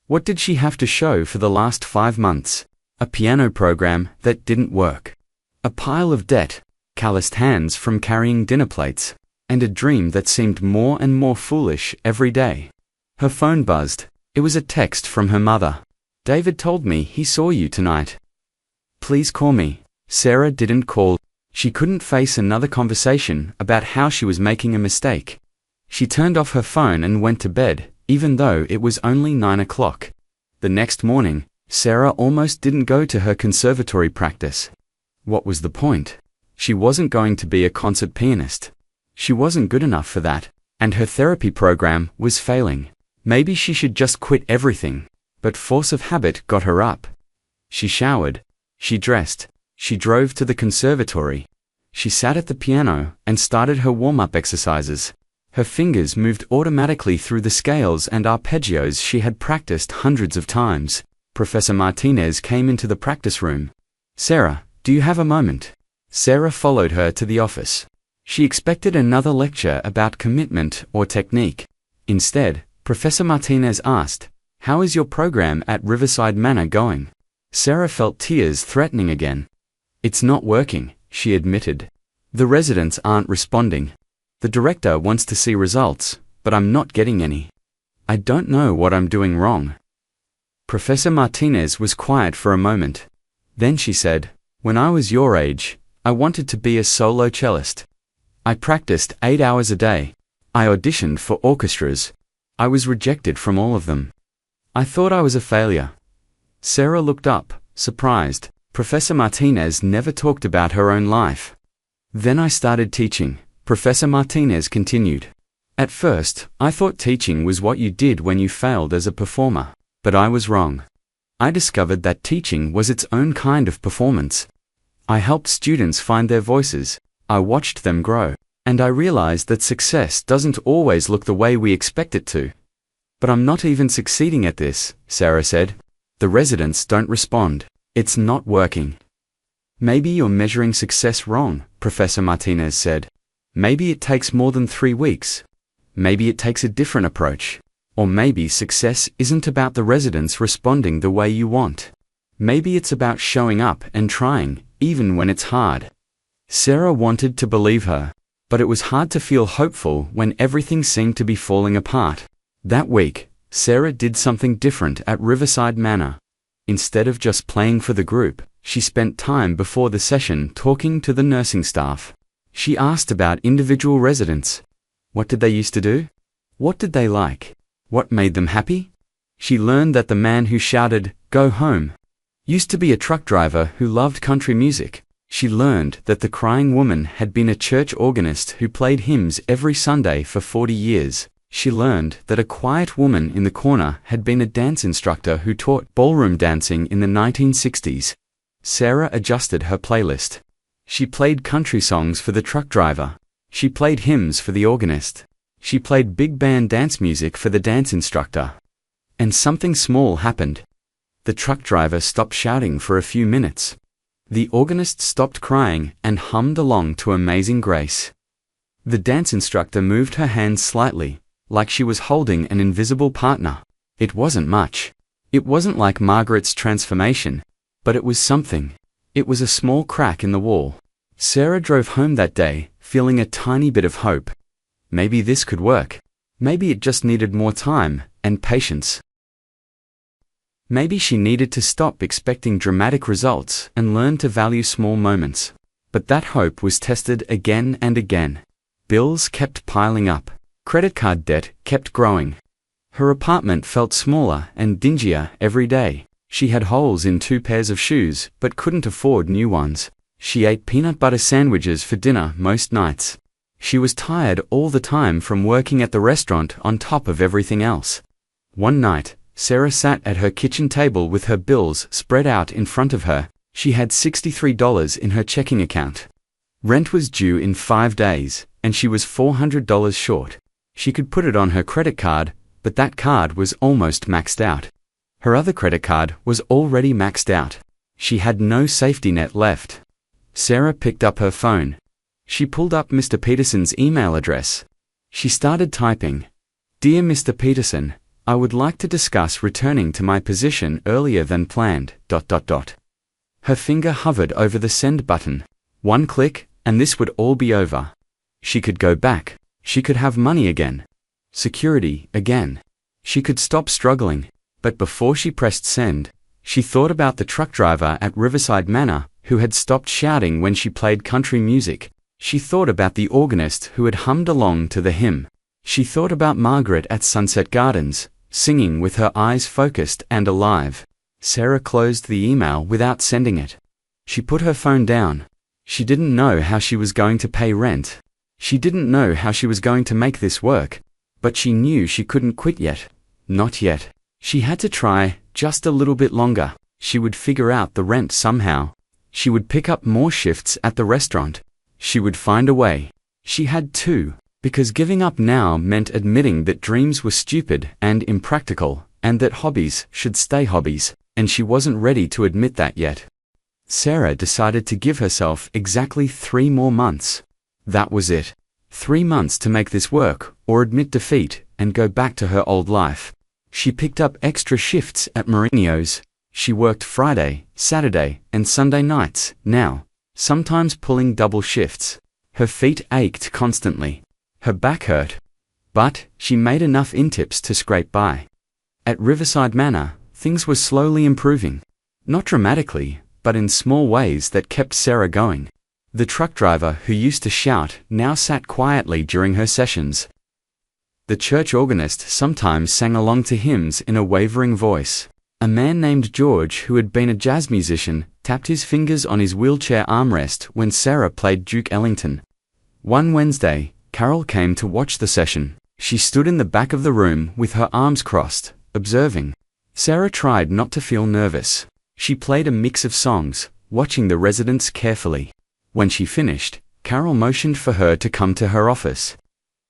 S1: What did she have to show for the last 5 months? A piano program that didn't work. A pile of debt, calloused hands from carrying dinner plates, and a dream that seemed more and more foolish every day. Her phone buzzed. It was a text from her mother. David told me he saw you tonight. Please call me. Sarah didn't call. She couldn't face another conversation about how she was making a mistake. She turned off her phone and went to bed, even though it was only 9 o'clock. The next morning, Sarah almost didn't go to her conservatory practice. What was the point? She wasn't going to be a concert pianist. She wasn't good enough for that, and her therapy program was failing. Maybe she should just quit everything, but force of habit got her up. She showered. She dressed. She drove to the conservatory. She sat at the piano and started her warm-up exercises. Her fingers moved automatically through the scales and arpeggios she had practiced hundreds of times. Professor Martinez came into the practice room. "Sarah, do you have a moment?" Sarah followed her to the office. She expected another lecture about commitment or technique. Instead, Professor Martinez asked, "How is your program at Riverside Manor going?" Sarah felt tears threatening again. "It's not working," she admitted. "The residents aren't responding. The director wants to see results, but I'm not getting any. I don't know what I'm doing wrong." Professor Martinez was quiet for a moment. Then she said, "When I was your age, I wanted to be a solo cellist. I practiced 8 hours a day. I auditioned for orchestras. I was rejected from all of them. I thought I was a failure." Sarah looked up, surprised. Professor Martinez never talked about her own life. "Then I started teaching," Professor Martinez continued. "At first, I thought teaching was what you did when you failed as a performer. But I was wrong. I discovered that teaching was its own kind of performance. I helped students find their voices. I watched them grow. And I realized that success doesn't always look the way we expect it to." "But I'm not even succeeding at this," Sarah said. "The residents don't respond. It's not working." "Maybe you're measuring success wrong," Professor Martinez said. "Maybe it takes more than 3 weeks. Maybe it takes a different approach. Or maybe success isn't about the residents responding the way you want. Maybe it's about showing up and trying, even when it's hard." Sarah wanted to believe her, but it was hard to feel hopeful when everything seemed to be falling apart. That week, Sarah did something different at Riverside Manor. Instead of just playing for the group, she spent time before the session talking to the nursing staff. She asked about individual residents. What did they used to do? What did they like? What made them happy? She learned that the man who shouted, "Go home," used to be a truck driver who loved country music. She learned that the crying woman had been a church organist who played hymns every Sunday for 40 years. She learned that a quiet woman in the corner had been a dance instructor who taught ballroom dancing in the 1960s. Sarah adjusted her playlist. She played country songs for the truck driver. She played hymns for the organist. She played big band dance music for the dance instructor. And something small happened. The truck driver stopped shouting for a few minutes. The organist stopped crying and hummed along to Amazing Grace. The dance instructor moved her hands slightly, like she was holding an invisible partner. It wasn't much. It wasn't like Margaret's transformation, but it was something. It was a small crack in the wall. Sarah drove home that day, feeling a tiny bit of hope. Maybe this could work. Maybe it just needed more time and patience. Maybe she needed to stop expecting dramatic results and learn to value small moments. But that hope was tested again and again. Bills kept piling up. Credit card debt kept growing. Her apartment felt smaller and dingier every day. She had holes in 2 pairs of shoes but couldn't afford new ones. She ate peanut butter sandwiches for dinner most nights. She was tired all the time from working at the restaurant on top of everything else. One night, Sarah sat at her kitchen table with her bills spread out in front of her. She had $63 in her checking account. Rent was due in 5 days, and she was $400 short. She could put it on her credit card, but that card was almost maxed out. Her other credit card was already maxed out. She had no safety net left. Sarah picked up her phone. She pulled up Mr. Peterson's email address. She started typing. "Dear Mr. Peterson, I would like to discuss returning to my position earlier than planned. .. Her finger hovered over the send button. One click, and this would all be over. She could go back. She could have money again. Security again. She could stop struggling. But before she pressed send, she thought about the truck driver at Riverside Manor who had stopped shouting when she played country music. She thought about the organist who had hummed along to the hymn. She thought about Margaret at Sunset Gardens, singing with her eyes focused and alive. Sarah closed the email without sending it. She put her phone down. She didn't know how she was going to pay rent. She didn't know how she was going to make this work. But she knew she couldn't quit yet. Not yet. She had to try just a little bit longer. She would figure out the rent somehow. She would pick up more shifts at the restaurant. She would find a way. She had to, because giving up now meant admitting that dreams were stupid and impractical, and that hobbies should stay hobbies, and she wasn't ready to admit that yet. Sarah decided to give herself exactly 3 more months. That was it. 3 months to make this work, or admit defeat, and go back to her old life. She picked up extra shifts at Mourinho's. She worked Friday, Saturday, and Sunday nights, now, sometimes pulling double shifts. Her feet ached constantly. Her back hurt. But she made enough intips to scrape by. At Riverside Manor, things were slowly improving. Not dramatically, but in small ways that kept Sarah going. The truck driver who used to shout now sat quietly during her sessions. The church organist sometimes sang along to hymns in a wavering voice. A man named George, who had been a jazz musician, tapped his fingers on his wheelchair armrest when Sarah played Duke Ellington. One Wednesday, Carol came to watch the session. She stood in the back of the room with her arms crossed, observing. Sarah tried not to feel nervous. She played a mix of songs, watching the residents carefully. When she finished, Carol motioned for her to come to her office.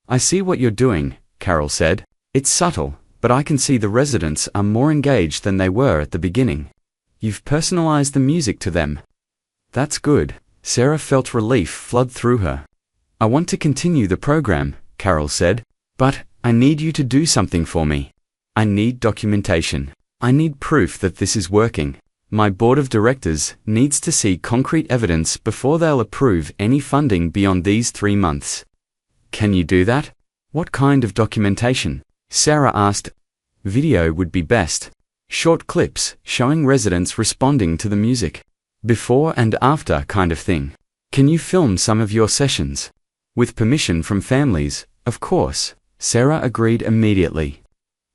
S1: "I see what you're doing," Carol said. "It's subtle, but I can see the residents are more engaged than they were at the beginning. You've personalized the music to them." "That's good." Sarah felt relief flood through her. "I want to continue the program," Carol said, "but I need you to do something for me. I need documentation. I need proof that this is working. My board of directors needs to see concrete evidence before they'll approve any funding beyond these 3 months. Can you do that?" "What kind of documentation?" Sarah asked. "Video would be best. Short clips showing residents responding to the music. Before and after kind of thing. Can you film some of your sessions?" "With permission from families, of course," Sarah agreed immediately.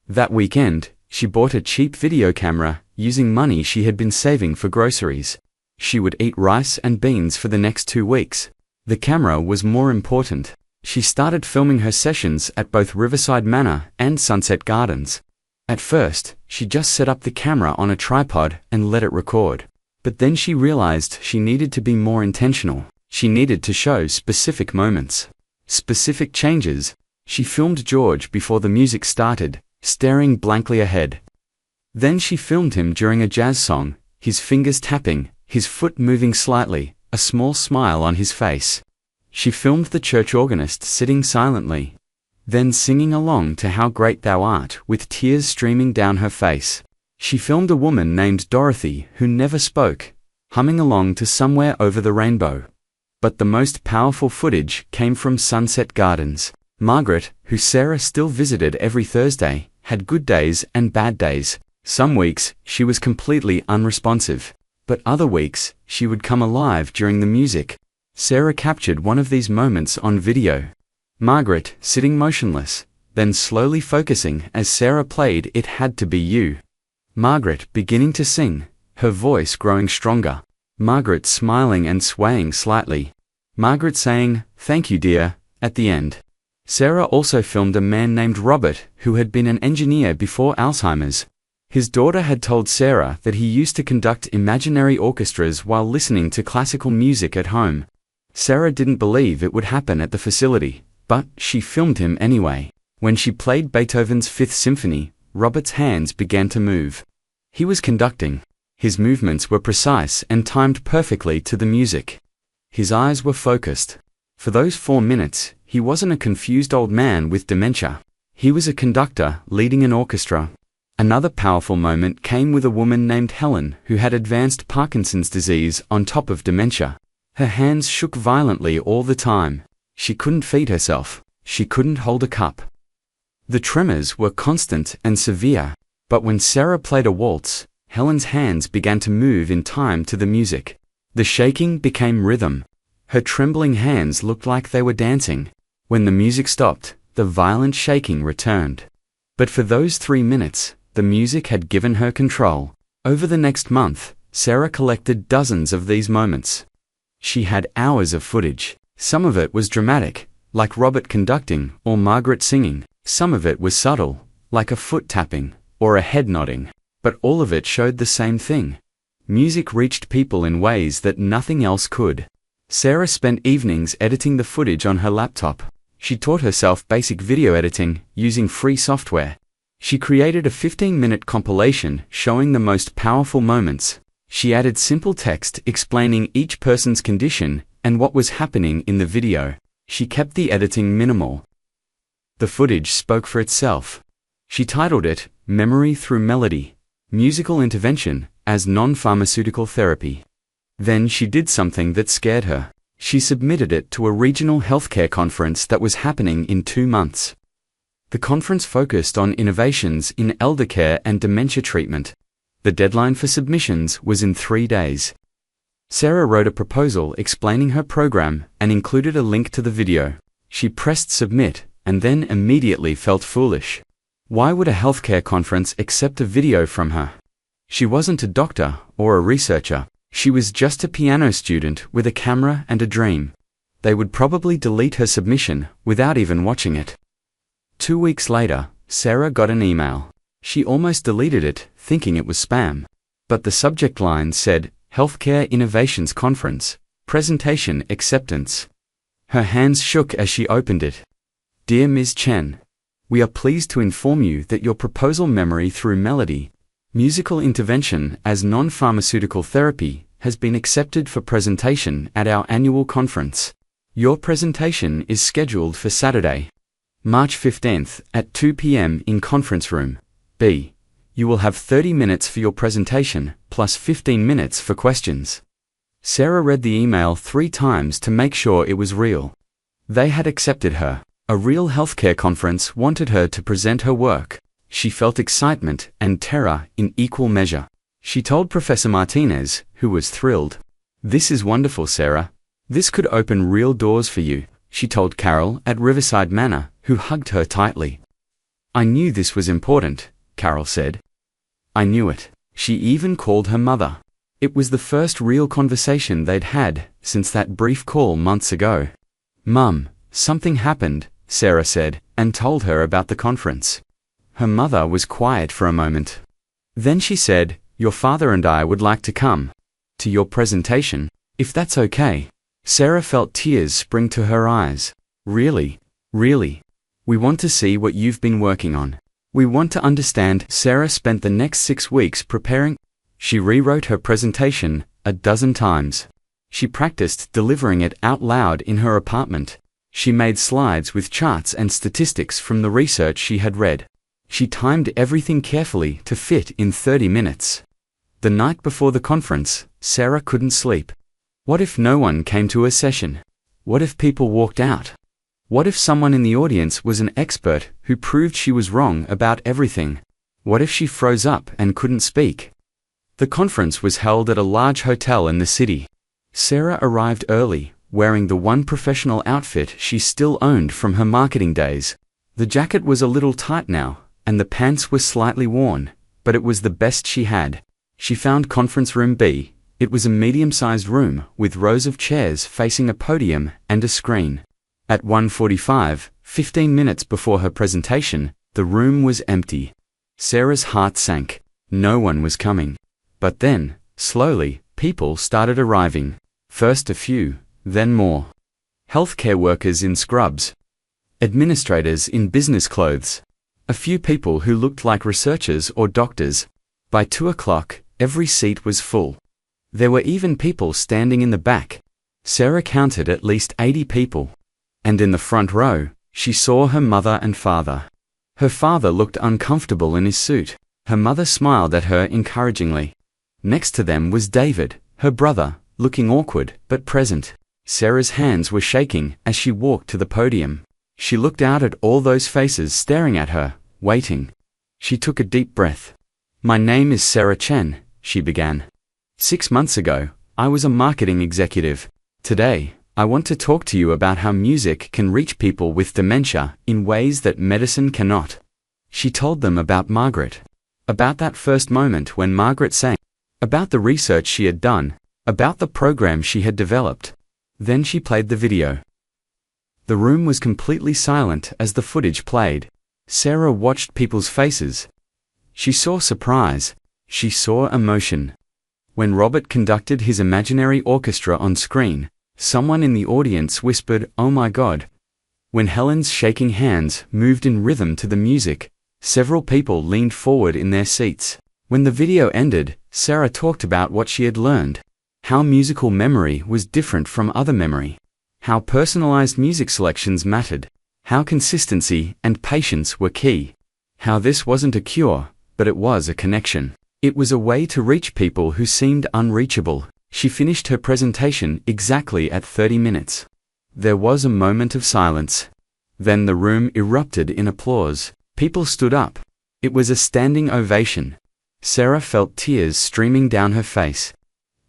S1: That weekend, she bought a cheap video camera, using money she had been saving for groceries. She would eat rice and beans for the next 2 weeks. The camera was more important. She started filming her sessions at both Riverside Manor and Sunset Gardens. At first, she just set up the camera on a tripod and let it record. But then she realized she needed to be more intentional. She needed to show specific moments, specific changes. She filmed George before the music started, staring blankly ahead. Then she filmed him during a jazz song, his fingers tapping, his foot moving slightly, a small smile on his face. She filmed the church organist sitting silently, then singing along to How Great Thou Art with tears streaming down her face. She filmed a woman named Dorothy who never spoke, humming along to Somewhere Over the Rainbow. But the most powerful footage came from Sunset Gardens. Margaret, who Sarah still visited every Thursday, had good days and bad days. Some weeks, she was completely unresponsive, but other weeks, she would come alive during the music. Sarah captured one of these moments on video. Margaret, sitting motionless, then slowly focusing as Sarah played It Had to Be You. Margaret beginning to sing, her voice growing stronger. Margaret smiling and swaying slightly. Margaret saying, "Thank you, dear," at the end. Sarah also filmed a man named Robert who had been an engineer before Alzheimer's. His daughter had told Sarah that he used to conduct imaginary orchestras while listening to classical music at home. Sarah didn't believe it would happen at the facility, but she filmed him anyway. When she played Beethoven's Fifth Symphony, Robert's hands began to move. He was conducting. His movements were precise and timed perfectly to the music. His eyes were focused. For those 4 minutes, he wasn't a confused old man with dementia. He was a conductor leading an orchestra. Another powerful moment came with a woman named Helen who had advanced Parkinson's disease on top of dementia. Her hands shook violently all the time. She couldn't feed herself. She couldn't hold a cup. The tremors were constant and severe, but when Sarah played a waltz, Helen's hands began to move in time to the music. The shaking became rhythm. Her trembling hands looked like they were dancing. When the music stopped, the violent shaking returned. But for those 3 minutes, the music had given her control. Over the next month, Sarah collected dozens of these moments. She had hours of footage. Some of it was dramatic, like Robert conducting or Margaret singing. Some of it was subtle, like a foot tapping or a head nodding. But all of it showed the same thing. Music reached people in ways that nothing else could. Sarah spent evenings editing the footage on her laptop. She taught herself basic video editing using free software. She created a 15-minute compilation showing the most powerful moments. She added simple text explaining each person's condition and what was happening in the video. She kept the editing minimal. The footage spoke for itself. She titled it, Memory Through Melody, Musical Intervention as Non-Pharmaceutical Therapy. Then she did something that scared her. She submitted it to a regional healthcare conference that was happening in 2 months. The conference focused on innovations in elder care and dementia treatment. The deadline for submissions was in 3 days. Sarah wrote a proposal explaining her program and included a link to the video. She pressed submit and then immediately felt foolish. Why would a healthcare conference accept a video from her? She wasn't a doctor or a researcher. She was just a piano student with a camera and a dream. They would probably delete her submission without even watching it. 2 weeks later, Sarah got an email. She almost deleted it, thinking it was spam. But the subject line said, Healthcare Innovations Conference, Presentation Acceptance. Her hands shook as she opened it. Dear Ms. Chen, we are pleased to inform you that your proposal Memory Through Melody, Musical Intervention as Non-Pharmaceutical Therapy, has been accepted for presentation at our annual conference. Your presentation is scheduled for Saturday, March 15th at 2 p.m. in Conference Room B. You will have 30 minutes for your presentation, plus 15 minutes for questions. Sarah read the email 3 times to make sure it was real. They had accepted her. A real healthcare conference wanted her to present her work. She felt excitement and terror in equal measure. She told Professor Martinez, who was thrilled. This is wonderful, Sarah. This could open real doors for you, she told Carol at Riverside Manor, who hugged her tightly. I knew this was important, Carol said. I knew it. She even called her mother. It was the first real conversation they'd had since that brief call months ago. Mum, something happened, Sarah said, and told her about the conference. Her mother was quiet for a moment. Then she said, Your father and I would like to come to your presentation, if that's okay. Sarah felt tears spring to her eyes. Really? Really? We want to see what you've been working on. We want to understand. Sarah spent the next 6 weeks preparing. She rewrote her presentation a dozen times. She practiced delivering it out loud in her apartment. She made slides with charts and statistics from the research she had read. She timed everything carefully to fit in 30 minutes. The night before the conference, Sarah couldn't sleep. What if no one came to her session? What if people walked out? What if someone in the audience was an expert who proved she was wrong about everything? What if she froze up and couldn't speak? The conference was held at a large hotel in the city. Sarah arrived early, wearing the one professional outfit she still owned from her marketing days. The jacket was a little tight now, and the pants were slightly worn, but it was the best she had. She found Conference Room B. It was a medium-sized room with rows of chairs facing a podium and a screen. At 1:45, 15 minutes before her presentation, the room was empty. Sarah's heart sank. No one was coming. But then, slowly, people started arriving. First a few, then more. Healthcare workers in scrubs. Administrators in business clothes. A few people who looked like researchers or doctors. By 2 o'clock, every seat was full. There were even people standing in the back. Sarah counted at least 80 people. And in the front row, she saw her mother and father. Her father looked uncomfortable in his suit. Her mother smiled at her encouragingly. Next to them was David, her brother, looking awkward but present. Sarah's hands were shaking as she walked to the podium. She looked out at all those faces staring at her, waiting. She took a deep breath. My name is Sarah Chen, she began. 6 months ago, I was a marketing executive. Today, I want to talk to you about how music can reach people with dementia in ways that medicine cannot. She told them about Margaret. About that first moment when Margaret sang. About the research she had done. About the program she had developed. Then she played the video. The room was completely silent as the footage played. Sarah watched people's faces. She saw surprise. She saw emotion. When Robert conducted his imaginary orchestra on screen, Someone in the audience whispered, "Oh my God." When Helen's shaking hands moved in rhythm to the music, several people leaned forward in their seats. When the video ended, Sarah talked about what she had learned. How musical memory was different from other memory. How personalized music selections mattered. How consistency and patience were key. How this wasn't a cure, but it was a connection. It was a way to reach people who seemed unreachable. She finished her presentation exactly at 30 minutes. There was a moment of silence. Then the room erupted in applause. People stood up. It was a standing ovation. Sarah felt tears streaming down her face.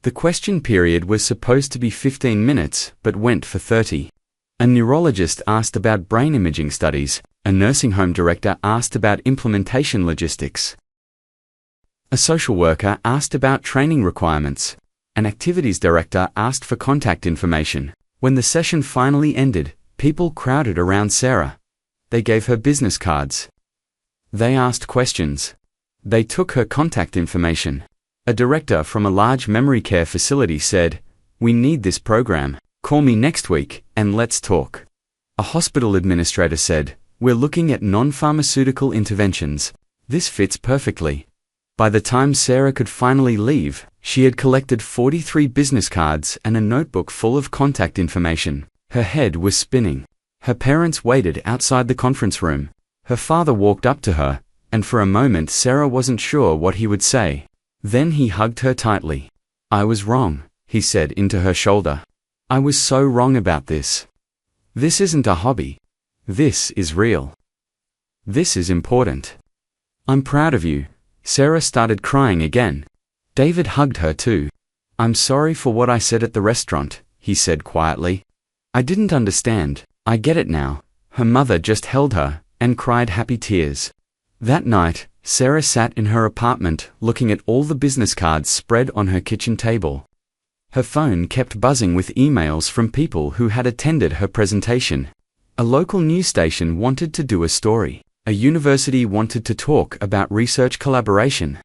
S1: The question period was supposed to be 15 minutes, but went for 30. A neurologist asked about brain imaging studies. A nursing home director asked about implementation logistics. A social worker asked about training requirements. An activities director asked for contact information. When the session finally ended, people crowded around Sarah. They gave her business cards. They asked questions. They took her contact information. A director from a large memory care facility said, "We need this program. Call me next week, and let's talk." A hospital administrator said, "We're looking at non-pharmaceutical interventions. This fits perfectly." By the time Sarah could finally leave, she had collected 43 business cards and a notebook full of contact information. Her head was spinning. Her parents waited outside the conference room. Her father walked up to her, and for a moment Sarah wasn't sure what he would say. Then he hugged her tightly. "I was wrong," he said into her shoulder. "I was so wrong about this. This isn't a hobby. This is real. This is important. I'm proud of you." Sarah started crying again. David hugged her too. "I'm sorry for what I said at the restaurant," he said quietly. "I didn't understand. I get it now." Her mother just held her and cried happy tears. That night, Sarah sat in her apartment looking at all the business cards spread on her kitchen table. Her phone kept buzzing with emails from people who had attended her presentation. A local news station wanted to do a story. A university wanted to talk about research collaboration.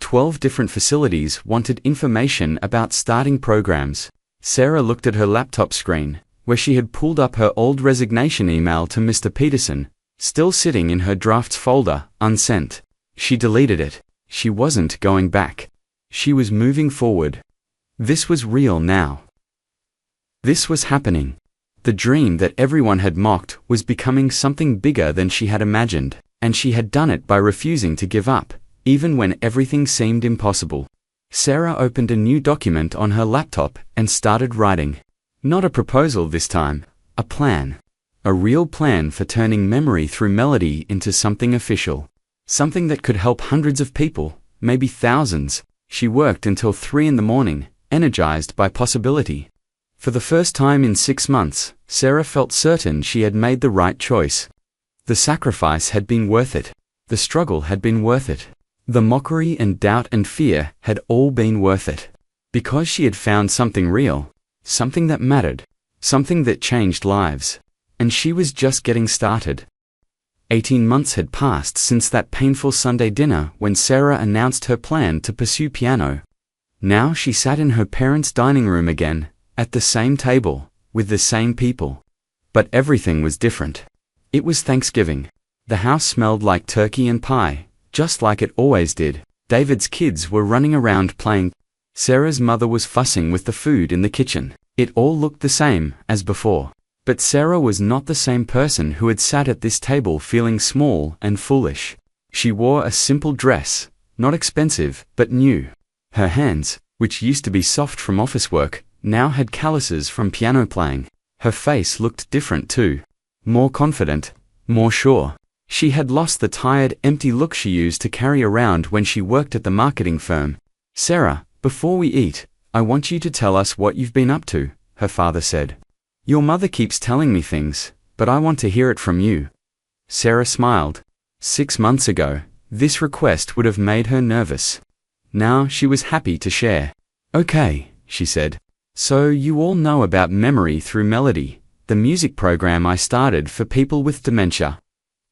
S1: 12 different facilities wanted information about starting programs. Sarah looked at her laptop screen, where she had pulled up her old resignation email to Mr. Peterson, still sitting in her drafts folder, unsent. She deleted it. She wasn't going back. She was moving forward. This was real now. This was happening. The dream that everyone had mocked was becoming something bigger than she had imagined, and she had done it by refusing to give up, even when everything seemed impossible. Sarah opened a new document on her laptop and started writing. Not a proposal this time, a plan. A real plan for turning memory through melody into something official. Something that could help hundreds of people, maybe thousands. She worked until 3 in the morning, energized by possibility. For the first time in 6 months, Sarah felt certain she had made the right choice. The sacrifice had been worth it. The struggle had been worth it. The mockery and doubt and fear had all been worth it. Because she had found something real, something that mattered, something that changed lives. And she was just getting started. 18 months had passed since that painful Sunday dinner when Sarah announced her plan to pursue piano. Now she sat in her parents' dining room again, at the same table, with the same people. But everything was different. It was Thanksgiving. The house smelled like turkey and pie, just like it always did. David's kids were running around playing. Sarah's mother was fussing with the food in the kitchen. It all looked the same as before. But Sarah was not the same person who had sat at this table feeling small and foolish. She wore a simple dress, not expensive, but new. Her hands, which used to be soft from office work, now had calluses from piano playing. Her face looked different too. More confident, more sure. She had lost the tired, empty look she used to carry around when she worked at the marketing firm. "Sarah, before we eat, I want you to tell us what you've been up to," her father said. "Your mother keeps telling me things, but I want to hear it from you." Sarah smiled. 6 months ago, this request would have made her nervous. Now she was happy to share. "Okay," she said. "So you all know about Memory Through Melody, the music program I started for people with dementia."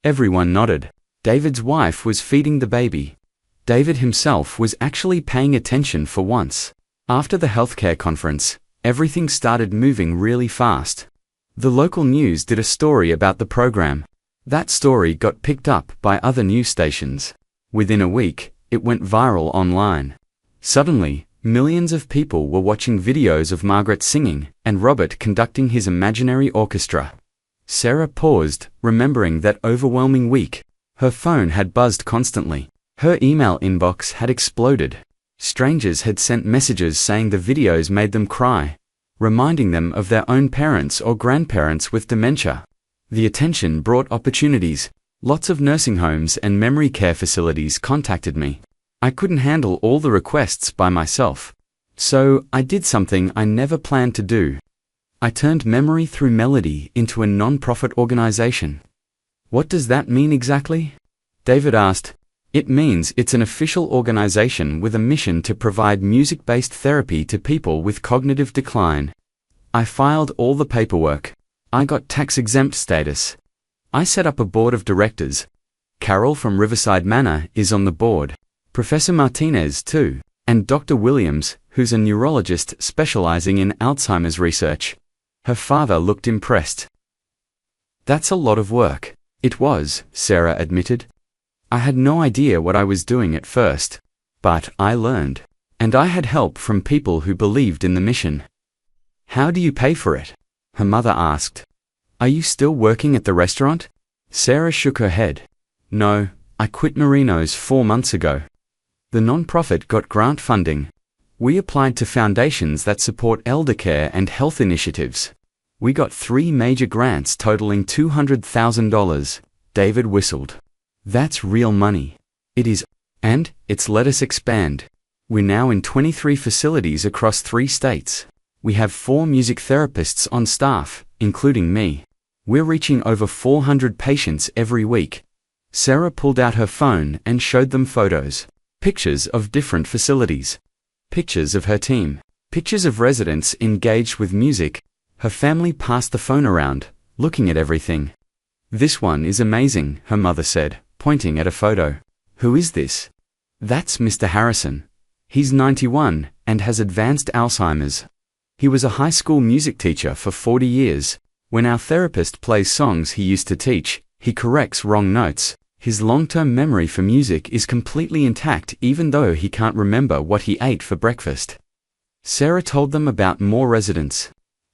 S1: Everyone nodded. David's wife was feeding the baby. David himself was actually paying attention for once. After the healthcare conference, everything started moving really fast. The local news did a story about the program. That story got picked up by other news stations. Within a week, it went viral online. Suddenly, millions of people were watching videos of Margaret singing and Robert conducting his imaginary orchestra. Sarah paused, remembering that overwhelming week. Her phone had buzzed constantly. Her email inbox had exploded. Strangers had sent messages saying the videos made them cry, reminding them of their own parents or grandparents with dementia. The attention brought opportunities. Lots of nursing homes and memory care facilities contacted me. I couldn't handle all the requests by myself. So, I did something I never planned to do. I turned Memory Through Melody into a non-profit organization. What does that mean exactly? David asked. It means it's an official organization with a mission to provide music-based therapy to people with cognitive decline. I filed all the paperwork. I got tax-exempt status. I set up a board of directors. Carol from Riverside Manor is on the board. Professor Martinez too, and Dr. Williams, who's a neurologist specializing in Alzheimer's research. Her father looked impressed. That's a lot of work. It was, Sarah admitted. I had no idea what I was doing at first, but I learned, and I had help from people who believed in the mission. How do you pay for it? Her mother asked. Are you still working at the restaurant? Sarah shook her head. No, I quit Marino's 4 months ago. The non-profit got grant funding. We applied to foundations that support elder care and health initiatives. We got 3 major grants totaling $200,000. David whistled. That's real money. It is, and it's let us expand. We're now in 23 facilities across 3 states. We have 4 music therapists on staff, including me. We're reaching over 400 patients every week. Sarah pulled out her phone and showed them photos. Pictures of different facilities. Pictures of her team. Pictures of residents engaged with music. Her family passed the phone around, looking at everything. This one is amazing, her mother said, pointing at a photo. Who is this? That's Mr. Harrison. He's 91 and has advanced Alzheimer's. He was a high school music teacher for 40 years. When our therapist plays songs he used to teach, he corrects wrong notes. His long-term memory for music is completely intact even though he can't remember what he ate for breakfast. Sarah told them about more residents.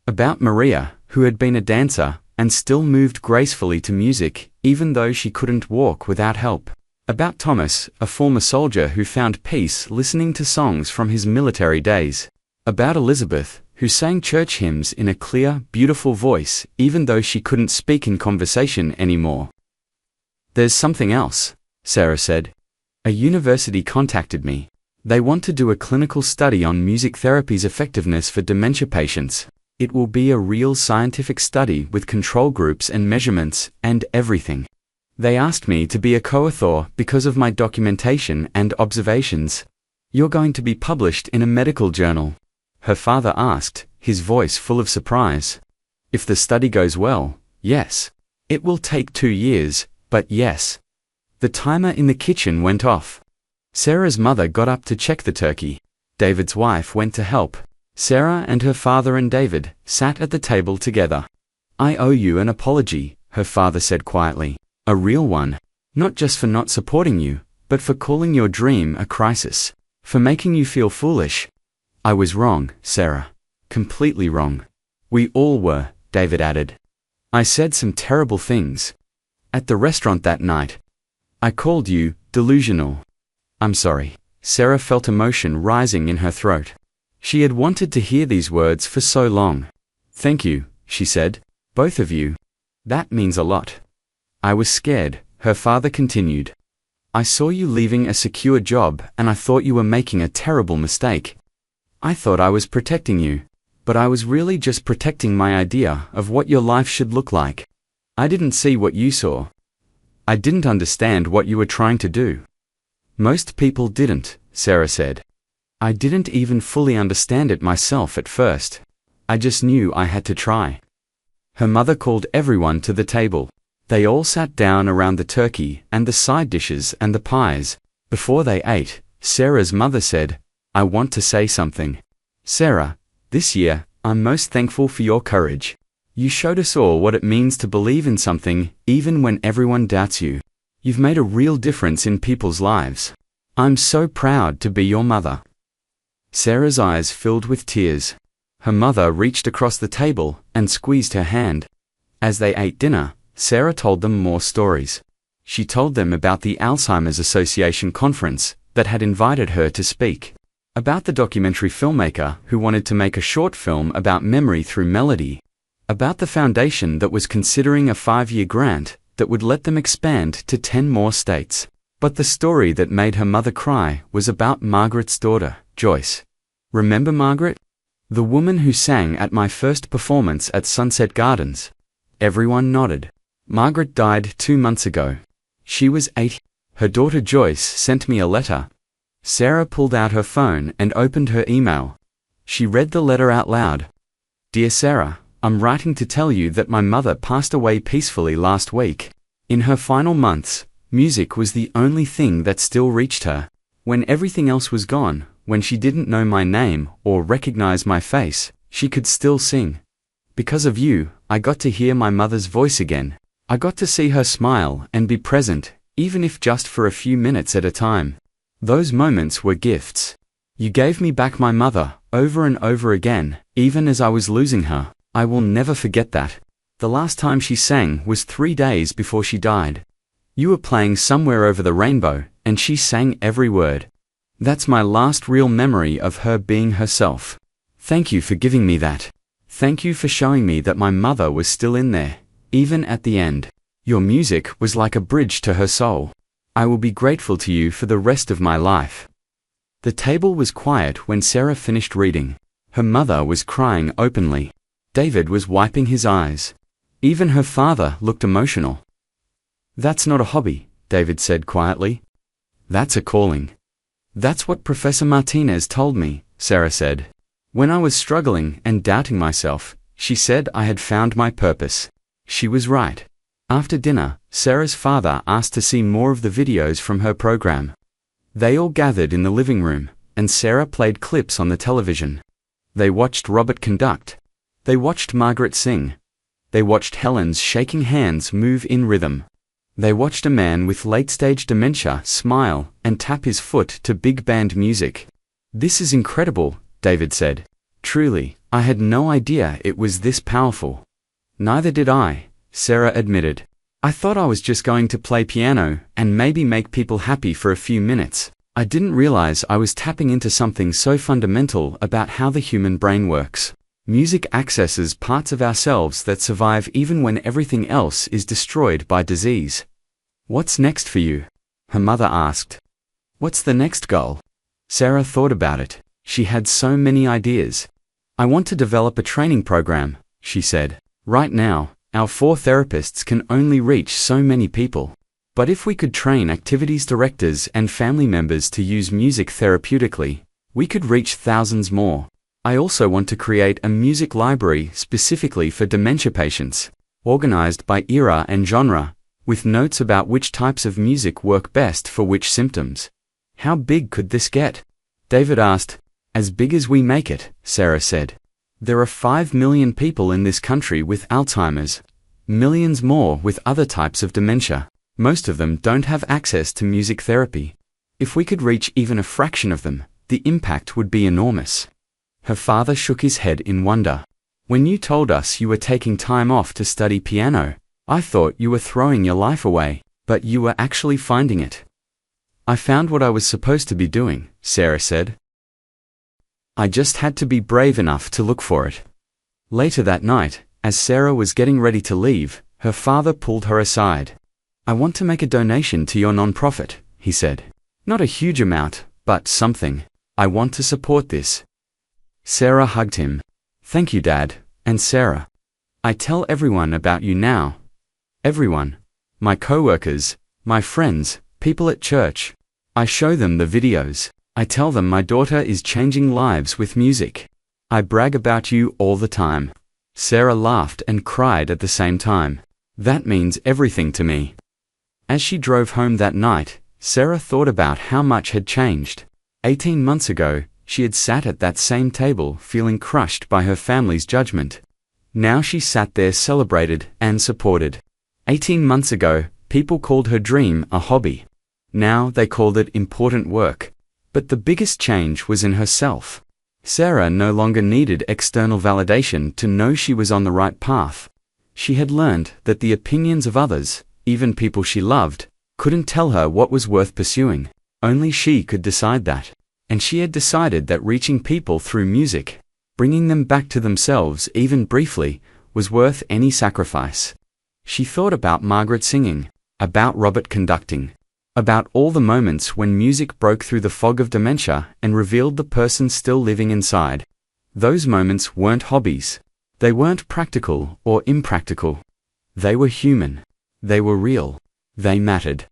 S1: About Maria, who had been a dancer and still moved gracefully to music, even though she couldn't walk without help. About Thomas, a former soldier who found peace listening to songs from his military days. About Elizabeth, who sang church hymns in a clear, beautiful voice, even though she couldn't speak in conversation anymore. There's something else, Sarah said. A university contacted me. They want to do a clinical study on music therapy's effectiveness for dementia patients. It will be a real scientific study with control groups and measurements and everything. They asked me to be a co-author because of my documentation and observations. You're going to be published in a medical journal. Her father asked, his voice full of surprise. If the study goes well, yes. It will take 2 years, but yes. The timer in the kitchen went off. Sarah's mother got up to check the turkey. David's wife went to help. Sarah and her father and David sat at the table together. I owe you an apology, her father said quietly. A real one. Not just for not supporting you, but for calling your dream a crisis. For making you feel foolish. I was wrong, Sarah. Completely wrong. We all were, David added. I said some terrible things. At the restaurant that night. I called you delusional. I'm sorry. Sarah felt emotion rising in her throat. She had wanted to hear these words for so long. Thank you, she said. Both of you. That means a lot. I was scared, her father continued. I saw you leaving a secure job and I thought you were making a terrible mistake. I thought I was protecting you, but I was really just protecting my idea of what your life should look like. I didn't see what you saw. I didn't understand what you were trying to do. Most people didn't, Sarah said. I didn't even fully understand it myself at first. I just knew I had to try. Her mother called everyone to the table. They all sat down around the turkey and the side dishes and the pies. Before they ate, Sarah's mother said, I want to say something. Sarah, this year, I'm most thankful for your courage. You showed us all what it means to believe in something, even when everyone doubts you. You've made a real difference in people's lives. I'm so proud to be your mother." Sarah's eyes filled with tears. Her mother reached across the table and squeezed her hand. As they ate dinner, Sarah told them more stories. She told them about the Alzheimer's Association conference that had invited her to speak, about the documentary filmmaker who wanted to make a short film about memory through melody, about the foundation that was considering a 5-year grant that would let them expand to 10 more states. But the story that made her mother cry was about Margaret's daughter, Joyce. "Remember Margaret? The woman who sang at my first performance at Sunset Gardens?" Everyone nodded. "Margaret died 2 months ago. She was 8. Her daughter Joyce sent me a letter." Sarah pulled out her phone and opened her email. She read the letter out loud. "Dear Sarah, I'm writing to tell you that my mother passed away peacefully last week. In her final months, music was the only thing that still reached her. When everything else was gone, when she didn't know my name or recognize my face, she could still sing. Because of you, I got to hear my mother's voice again. I got to see her smile and be present, even if just for a few minutes at a time. Those moments were gifts. You gave me back my mother, over and over again, even as I was losing her. I will never forget that. The last time she sang was 3 days before she died. You were playing Somewhere Over the Rainbow, and she sang every word. That's my last real memory of her being herself. Thank you for giving me that. Thank you for showing me that my mother was still in there, even at the end. Your music was like a bridge to her soul. I will be grateful to you for the rest of my life." The table was quiet when Sarah finished reading. Her mother was crying openly. David was wiping his eyes. Even her father looked emotional. "That's not a hobby," David said quietly. "That's a calling." "That's what Professor Martinez told me," Sarah said. "When I was struggling and doubting myself, she said I had found my purpose." She was right. After dinner, Sarah's father asked to see more of the videos from her program. They all gathered in the living room, and Sarah played clips on the television. They watched Robert conduct. They watched Margaret sing. They watched Helen's shaking hands move in rhythm. They watched a man with late-stage dementia smile and tap his foot to big band music. "This is incredible," David said. "Truly, I had no idea it was this powerful." "Neither did I," Sarah admitted. "I thought I was just going to play piano and maybe make people happy for a few minutes. I didn't realize I was tapping into something so fundamental about how the human brain works. Music accesses parts of ourselves that survive even when everything else is destroyed by disease." "What's next for you?" her mother asked. "What's the next goal?" Sarah thought about it. She had so many ideas. "I want to develop a training program," she said. "Right now, our 4 therapists can only reach so many people. But if we could train activities directors and family members to use music therapeutically, we could reach thousands more. I also want to create a music library specifically for dementia patients, organized by era and genre, with notes about which types of music work best for which symptoms." "How big could this get?" David asked. "As big as we make it," Sarah said. "There are 5 million people in this country with Alzheimer's, millions more with other types of dementia. Most of them don't have access to music therapy. If we could reach even a fraction of them, the impact would be enormous." Her father shook his head in wonder. "When you told us you were taking time off to study piano, I thought you were throwing your life away, but you were actually finding it." "I found what I was supposed to be doing," Sarah said. "I just had to be brave enough to look for it." Later that night, as Sarah was getting ready to leave, her father pulled her aside. "I want to make a donation to your nonprofit," he said. "Not a huge amount, but something. I want to support this." Sarah hugged him. "Thank you, Dad, and Sarah. I tell everyone about you now. Everyone. My coworkers, my friends, people at church. I show them the videos. I tell them my daughter is changing lives with music. I brag about you all the time." Sarah laughed and cried at the same time. "That means everything to me." As she drove home that night, Sarah thought about how much had changed. 18 months ago, She had sat at that same table feeling crushed by her family's judgment. Now she sat there celebrated and supported. 18 months ago, people called her dream a hobby. Now they called it important work. But the biggest change was in herself. Sarah no longer needed external validation to know she was on the right path. She had learned that the opinions of others, even people she loved, couldn't tell her what was worth pursuing. Only she could decide that. And she had decided that reaching people through music, bringing them back to themselves even briefly, was worth any sacrifice. She thought about Margaret singing, about Robert conducting, about all the moments when music broke through the fog of dementia and revealed the person still living inside. Those moments weren't hobbies. They weren't practical or impractical. They were human. They were real. They mattered.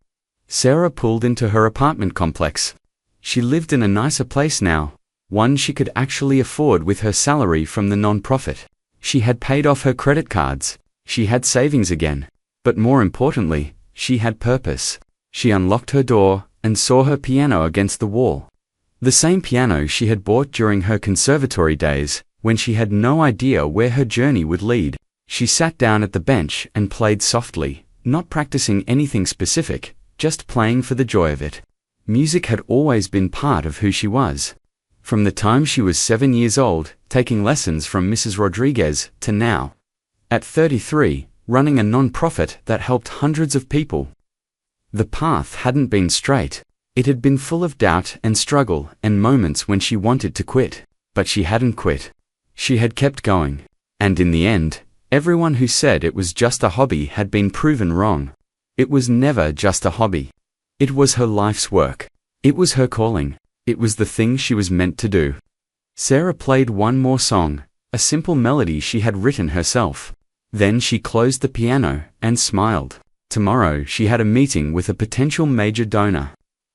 S1: Sarah pulled into her apartment complex. She lived in a nicer place now, one she could actually afford with her salary from the non-profit. She had paid off her credit cards. She had savings again. But more importantly, she had purpose. She unlocked her door and saw her piano against the wall. The same piano she had bought during her conservatory days, when she had no idea where her journey would lead. She sat down at the bench and played softly, not practicing anything specific, just playing for the joy of it. Music had always been part of who she was. From the time she was 7 years old, taking lessons from Mrs. Rodriguez, to now, at 33, running a non-profit that helped hundreds of people. The path hadn't been straight. It had been full of doubt and struggle and moments when she wanted to quit. But she hadn't quit. She had kept going. And in the end, everyone who said it was just a hobby had been proven wrong. It was never just a hobby. It was her life's work. It was her calling. It was the thing she was meant to do. Sarah played one more song, a simple melody she had written herself. Then she closed the piano and smiled. Tomorrow she had a meeting with a potential major donor.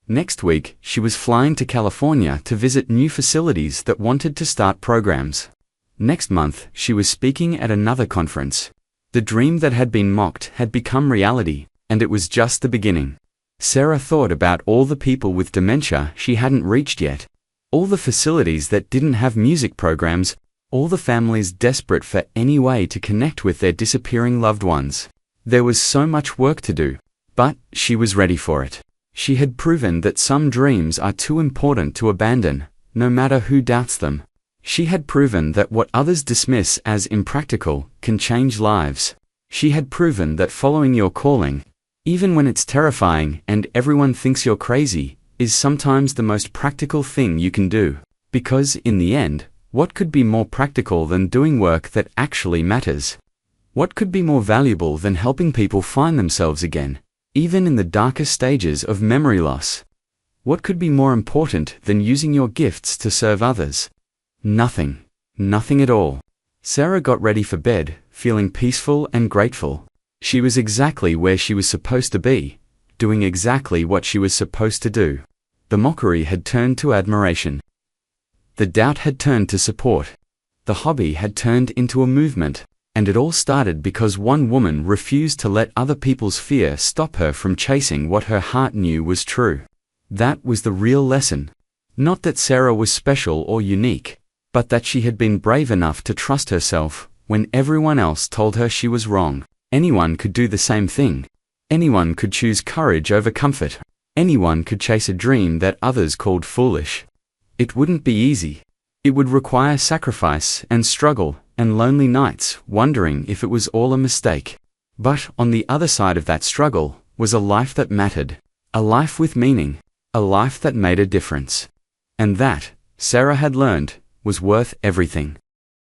S1: Next week, she was flying to California to visit new facilities that wanted to start programs. Next month, she was speaking at another conference. The dream that had been mocked had become reality, and it was just the beginning. Sarah thought about all the people with dementia she hadn't reached yet, all the facilities that didn't have music programs, all the families desperate for any way to connect with their disappearing loved ones. There was so much work to do, but she was ready for it. She had proven that some dreams are too important to abandon, no matter who doubts them. She had proven that what others dismiss as impractical can change lives. She had proven that following your calling, even when it's terrifying and everyone thinks you're crazy, is sometimes the most practical thing you can do. Because, in the end, what could be more practical than doing work that actually matters? What could be more valuable than helping people find themselves again, even in the darkest stages of memory loss? What could be more important than using your gifts to serve others? Nothing. Nothing at all. Sarah got ready for bed, feeling peaceful and grateful. She was exactly where she was supposed to be, doing exactly what she was supposed to do. The mockery had turned to admiration. The doubt had turned to support. The hobby had turned into a movement. And it all started because one woman refused to let other people's fear stop her from chasing what her heart knew was true. That was the real lesson. Not that Sarah was special or unique, but that she had been brave enough to trust herself when everyone else told her she was wrong. Anyone could do the same thing. Anyone could choose courage over comfort. Anyone could chase a dream that others called foolish. It wouldn't be easy. It would require sacrifice and struggle and lonely nights wondering if it was all a mistake. But on the other side of that struggle was a life that mattered, a life with meaning, a life that made a difference. And that, Sarah had learned, was worth everything.